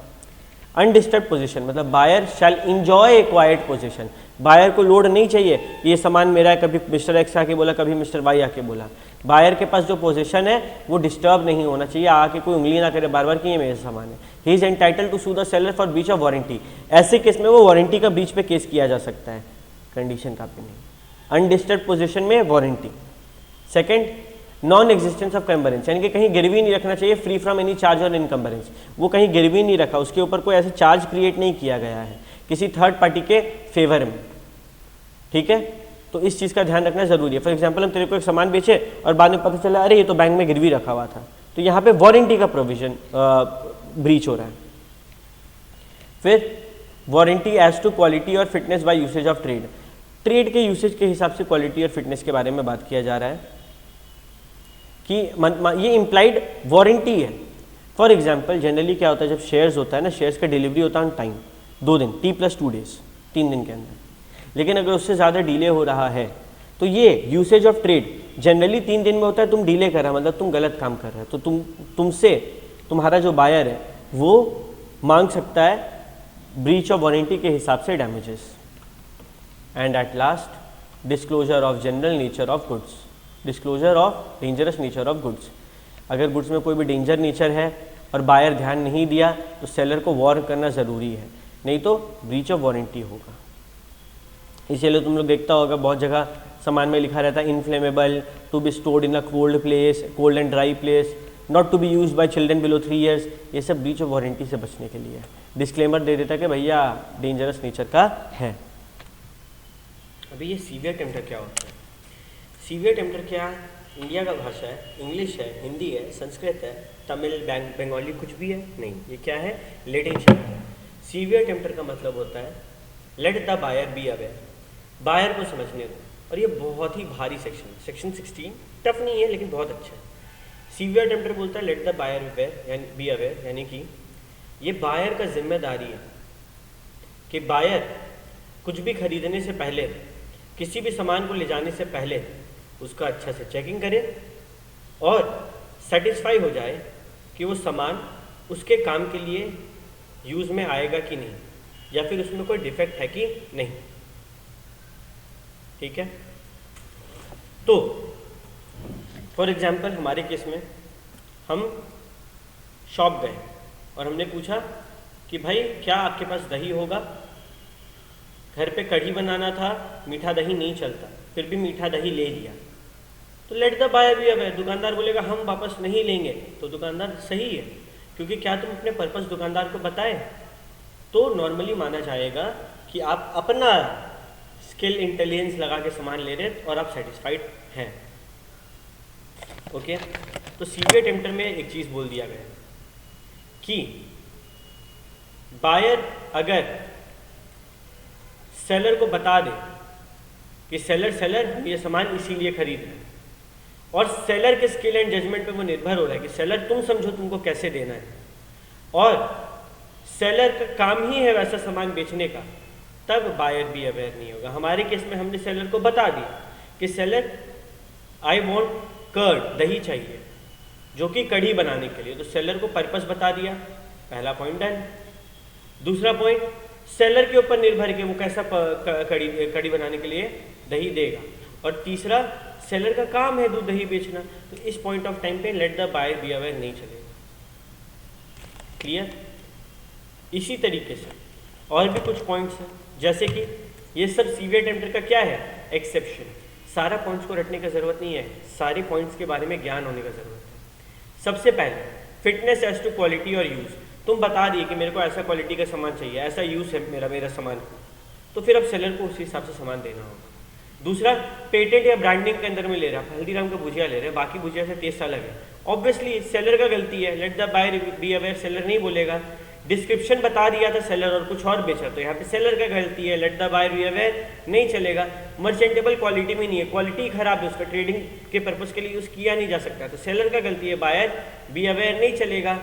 अनडिस्टर्ब पोजीशन मतलब बायर शैल इंजॉय ए क्वाइट पोजीशन, बायर को लोड नहीं चाहिए ये सामान मेरा है, कभी मिस्टर एक्स आके बोला, कभी मिस्टर वाई आके बोला। बायर के पास जो पोजीशन है वो डिस्टर्ब नहीं होना चाहिए, आके कोई उंगली ना करे बार बार कि ये मेरा सामान है। He is entitled to sue the seller for breach of warranty, ऐसे केस में वो वारंटी का ब्रीच पे केस किया जा सकता है, कंडीशन का पे नहीं। अनडिस्टर्ब पोजीशन में warranty. Second, non existence of cumbrance, यानी कि कहीं गिरवी नहीं रखना चाहिए, फ्री फ्रॉम एनी चार्ज और इनकम्बरेंस, वो कहीं गिरवी नहीं रखा, उसके ऊपर कोई ऐसे चार्ज क्रिएट नहीं किया गया है किसी थर्ड पार्टी के फेवर में, ठीक है। तो इस चीज़ का ध्यान रखना जरूरी है। फॉर एग्जांपल हम तेरे को एक सामान बेचे और बाद में पता चला अरे ये तो बैंक में गिरवी रखा हुआ था, तो यहाँ पे वारंटी का प्रोविजन ब्रीच हो रहा है। फिर वारंटी एज टू क्वालिटी और fitness by usage of trade, trade के यूसेज के हिसाब से क्वालिटी और फिटनेस के बारे में बात किया जा रहा है कि ये इम्प्लाइड वारंटी है। फॉर एग्जांपल जनरली क्या होता है, जब शेयर्स होता है ना, शेयर्स का डिलीवरी होता है ऑन टाइम 2 दिन, T+2 डेज, 3 दिन के अंदर। लेकिन अगर उससे ज़्यादा डिले हो रहा है तो ये यूसेज ऑफ ट्रेड जनरली 3 दिन में होता है, तुम डिले कर रहा मतलब तुम गलत काम कर रहे हो, तो तुमसे तुम्हारा जो बायर है वो मांग सकता है ब्रीच ऑफ वारंटी के हिसाब से damages. And at last, disclosure of general nature of goods, disclosure of dangerous nature of goods, अगर गुड्स में कोई भी डेंजर नेचर है और बायर ध्यान नहीं दिया तो सेलर को वॉर्न करना ज़रूरी है, नहीं तो ब्रीच ऑफ वारंटी होगा। इसीलिए तुम लोग देखता होगा बहुत जगह सामान में लिखा रहता है inflammable, to be stored in a cold place, cold and dry place, not to be use by children below 3 years, ये सब ब्रीच ऑफ वारंटी से बचने के लिए है। डिस्क्लेमर दे देता कि भैया डेंजरस नेचर का है। अभी ये सीवियर टेम्पटर क्या होता है? सीवियर टेम्पटर क्या इंडिया का भाषा है, इंग्लिश है, हिंदी है, संस्कृत है, तमिल, बंगाली कुछ भी है नहीं, ये क्या है? लैटिन शब्द है। सीवियर टेम्पटर का मतलब होता है let the buyer be aware, buyer को समझने दो। और ये बहुत ही भारी सेक्शन 16 टफ नहीं है लेकिन बहुत अच्छा है। सीवियर टेम्पटर बोलता है let the buyer be aware, यानी कि ये बायर का जिम्मेदारी है कि बायर कुछ भी खरीदने से पहले, किसी भी सामान को ले जाने से पहले उसका अच्छा से चेकिंग करे और सेटिस्फाई हो जाए कि वो सामान उसके काम के लिए यूज़ में आएगा कि नहीं, या फिर उसमें कोई डिफेक्ट है कि नहीं। ठीक है, तो फॉर एग्जांपल हमारे केस में हम शॉप गए और हमने पूछा कि भाई क्या आपके पास दही होगा? घर पे कढ़ी बनाना था, मीठा दही नहीं चलता, फिर भी मीठा दही ले लिया, तो let the buyer be aware. दुकानदार बोलेगा हम वापस नहीं लेंगे, तो दुकानदार सही है, क्योंकि क्या तुम अपने पर्पस दुकानदार को बताए? तो नॉर्मली माना जाएगा कि आप अपना स्किल इंटेलिजेंस लगा के सामान ले रहे और आप सेटिस्फाइड हैं। ओके, तो सीवियर टेम्पटर में एक चीज़ बोल दिया गया कि बायर अगर सेलर को बता दे कि सेलर हम ये सामान इसीलिए खरीद रहे हैं, और सेलर के स्किल एंड जजमेंट पे वो निर्भर हो रहा है कि सेलर तुम समझो तुमको कैसे देना है, और सेलर का काम ही है वैसा सामान बेचने का, तब बायर भी अवेयर नहीं होगा। हमारे केस में हमने सेलर को बता दिया कि सेलर आई वॉन्ट कर्ड, दही चाहिए जो कि कढ़ी बनाने के लिए, तो सेलर को पर्पस बता दिया, पहला पॉइंट डन। दूसरा पॉइंट, सेलर के ऊपर निर्भर कि वो कैसा कढ़ी बनाने के लिए दही देगा, और तीसरा सेलर का काम है दूध दही बेचना, तो इस पॉइंट ऑफ टाइम पे let the buyer be aware नहीं चलेगा। क्लियर? इसी तरीके से और भी कुछ पॉइंट्स हैं, जैसे कि ये सब सीवियर टेम्पटर का क्या है? एक्सेप्शन। सारा पॉइंट्स को रटने का ज़रूरत नहीं है, सारे पॉइंट्स के बारे में ज्ञान होने का ज़रूरत है। सबसे पहले फिटनेस एज टू क्वालिटी और यूज़। तुम बता दिए कि मेरे को ऐसा क्वालिटी का सामान चाहिए, ऐसा यूज़ है मेरा सामान, तो फिर अब सेलर को उसी हिसाब से सामान देना होगा। दूसरा, पेटेंट या ब्रांडिंग के अंदर में ले रहा है, हल्दीराम का भुजिया ले रहे हैं, बाकी भुजिया से टेस्ट अलग है, ऑब्वियसली सेलर का गलती है, let the buyer be aware, seller नहीं बोलेगा। डिस्क्रिप्शन बता दिया था सेलर और कुछ और बेचा, तो यहाँ पे सेलर का गलती है, let the buyer be aware नहीं चलेगा। मर्चेंटेबल क्वालिटी में नहीं है, क्वालिटी खराब है, उसका ट्रेडिंग के पर्पज़ के लिए यूज़ किया नहीं जा सकता, तो सेलर का गलती है, बायर बी अवेयर नहीं चलेगा।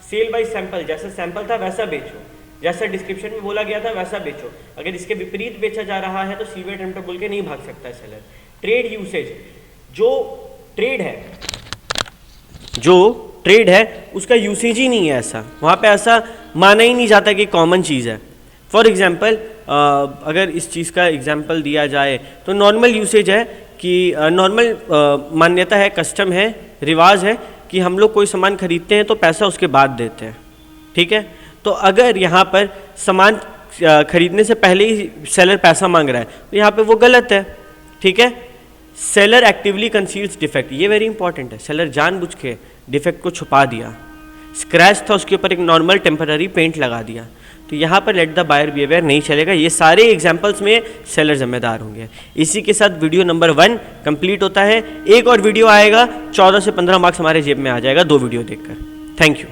सेल बाय सैंपल, जैसा सैंपल था वैसा बेचो, जैसा डिस्क्रिप्शन में बोला गया था वैसा बेचो, अगर इसके विपरीत बेचा जा रहा है तो सीवियर टेम्पटर बोल के नहीं भाग सकता है सेलर। ट्रेड यूसेज, जो ट्रेड है उसका यूसेज ही नहीं है ऐसा, वहाँ पे ऐसा माना ही नहीं जाता कि कॉमन चीज़ है। फॉर एग्जांपल अगर इस चीज़ का एग्जांपल दिया जाए तो नॉर्मल यूसेज है कि नॉर्मल मान्यता है, कस्टम है, रिवाज है कि हम लोग कोई सामान खरीदते हैं तो पैसा उसके बाद देते हैं। ठीक है, तो अगर यहाँ पर सामान खरीदने से पहले ही सेलर पैसा मांग रहा है तो यहाँ पे वो गलत है। ठीक है, सेलर एक्टिवली कंसील्स डिफेक्ट, ये वेरी इंपॉर्टेंट है, सेलर जानबूझ के डिफेक्ट को छुपा दिया, स्क्रैच था उसके ऊपर एक नॉर्मल टेम्पररी पेंट लगा दिया, तो यहाँ पर let the buyer be aware नहीं चलेगा। ये सारे एग्जाम्पल्स में सेलर जिम्मेदार होंगे। इसी के साथ वीडियो नंबर 1 कंप्लीट होता है। एक और वीडियो आएगा, 14 से 15 मार्क्स हमारे जेब में आ जाएगा 2 वीडियो देखकर। Thank you.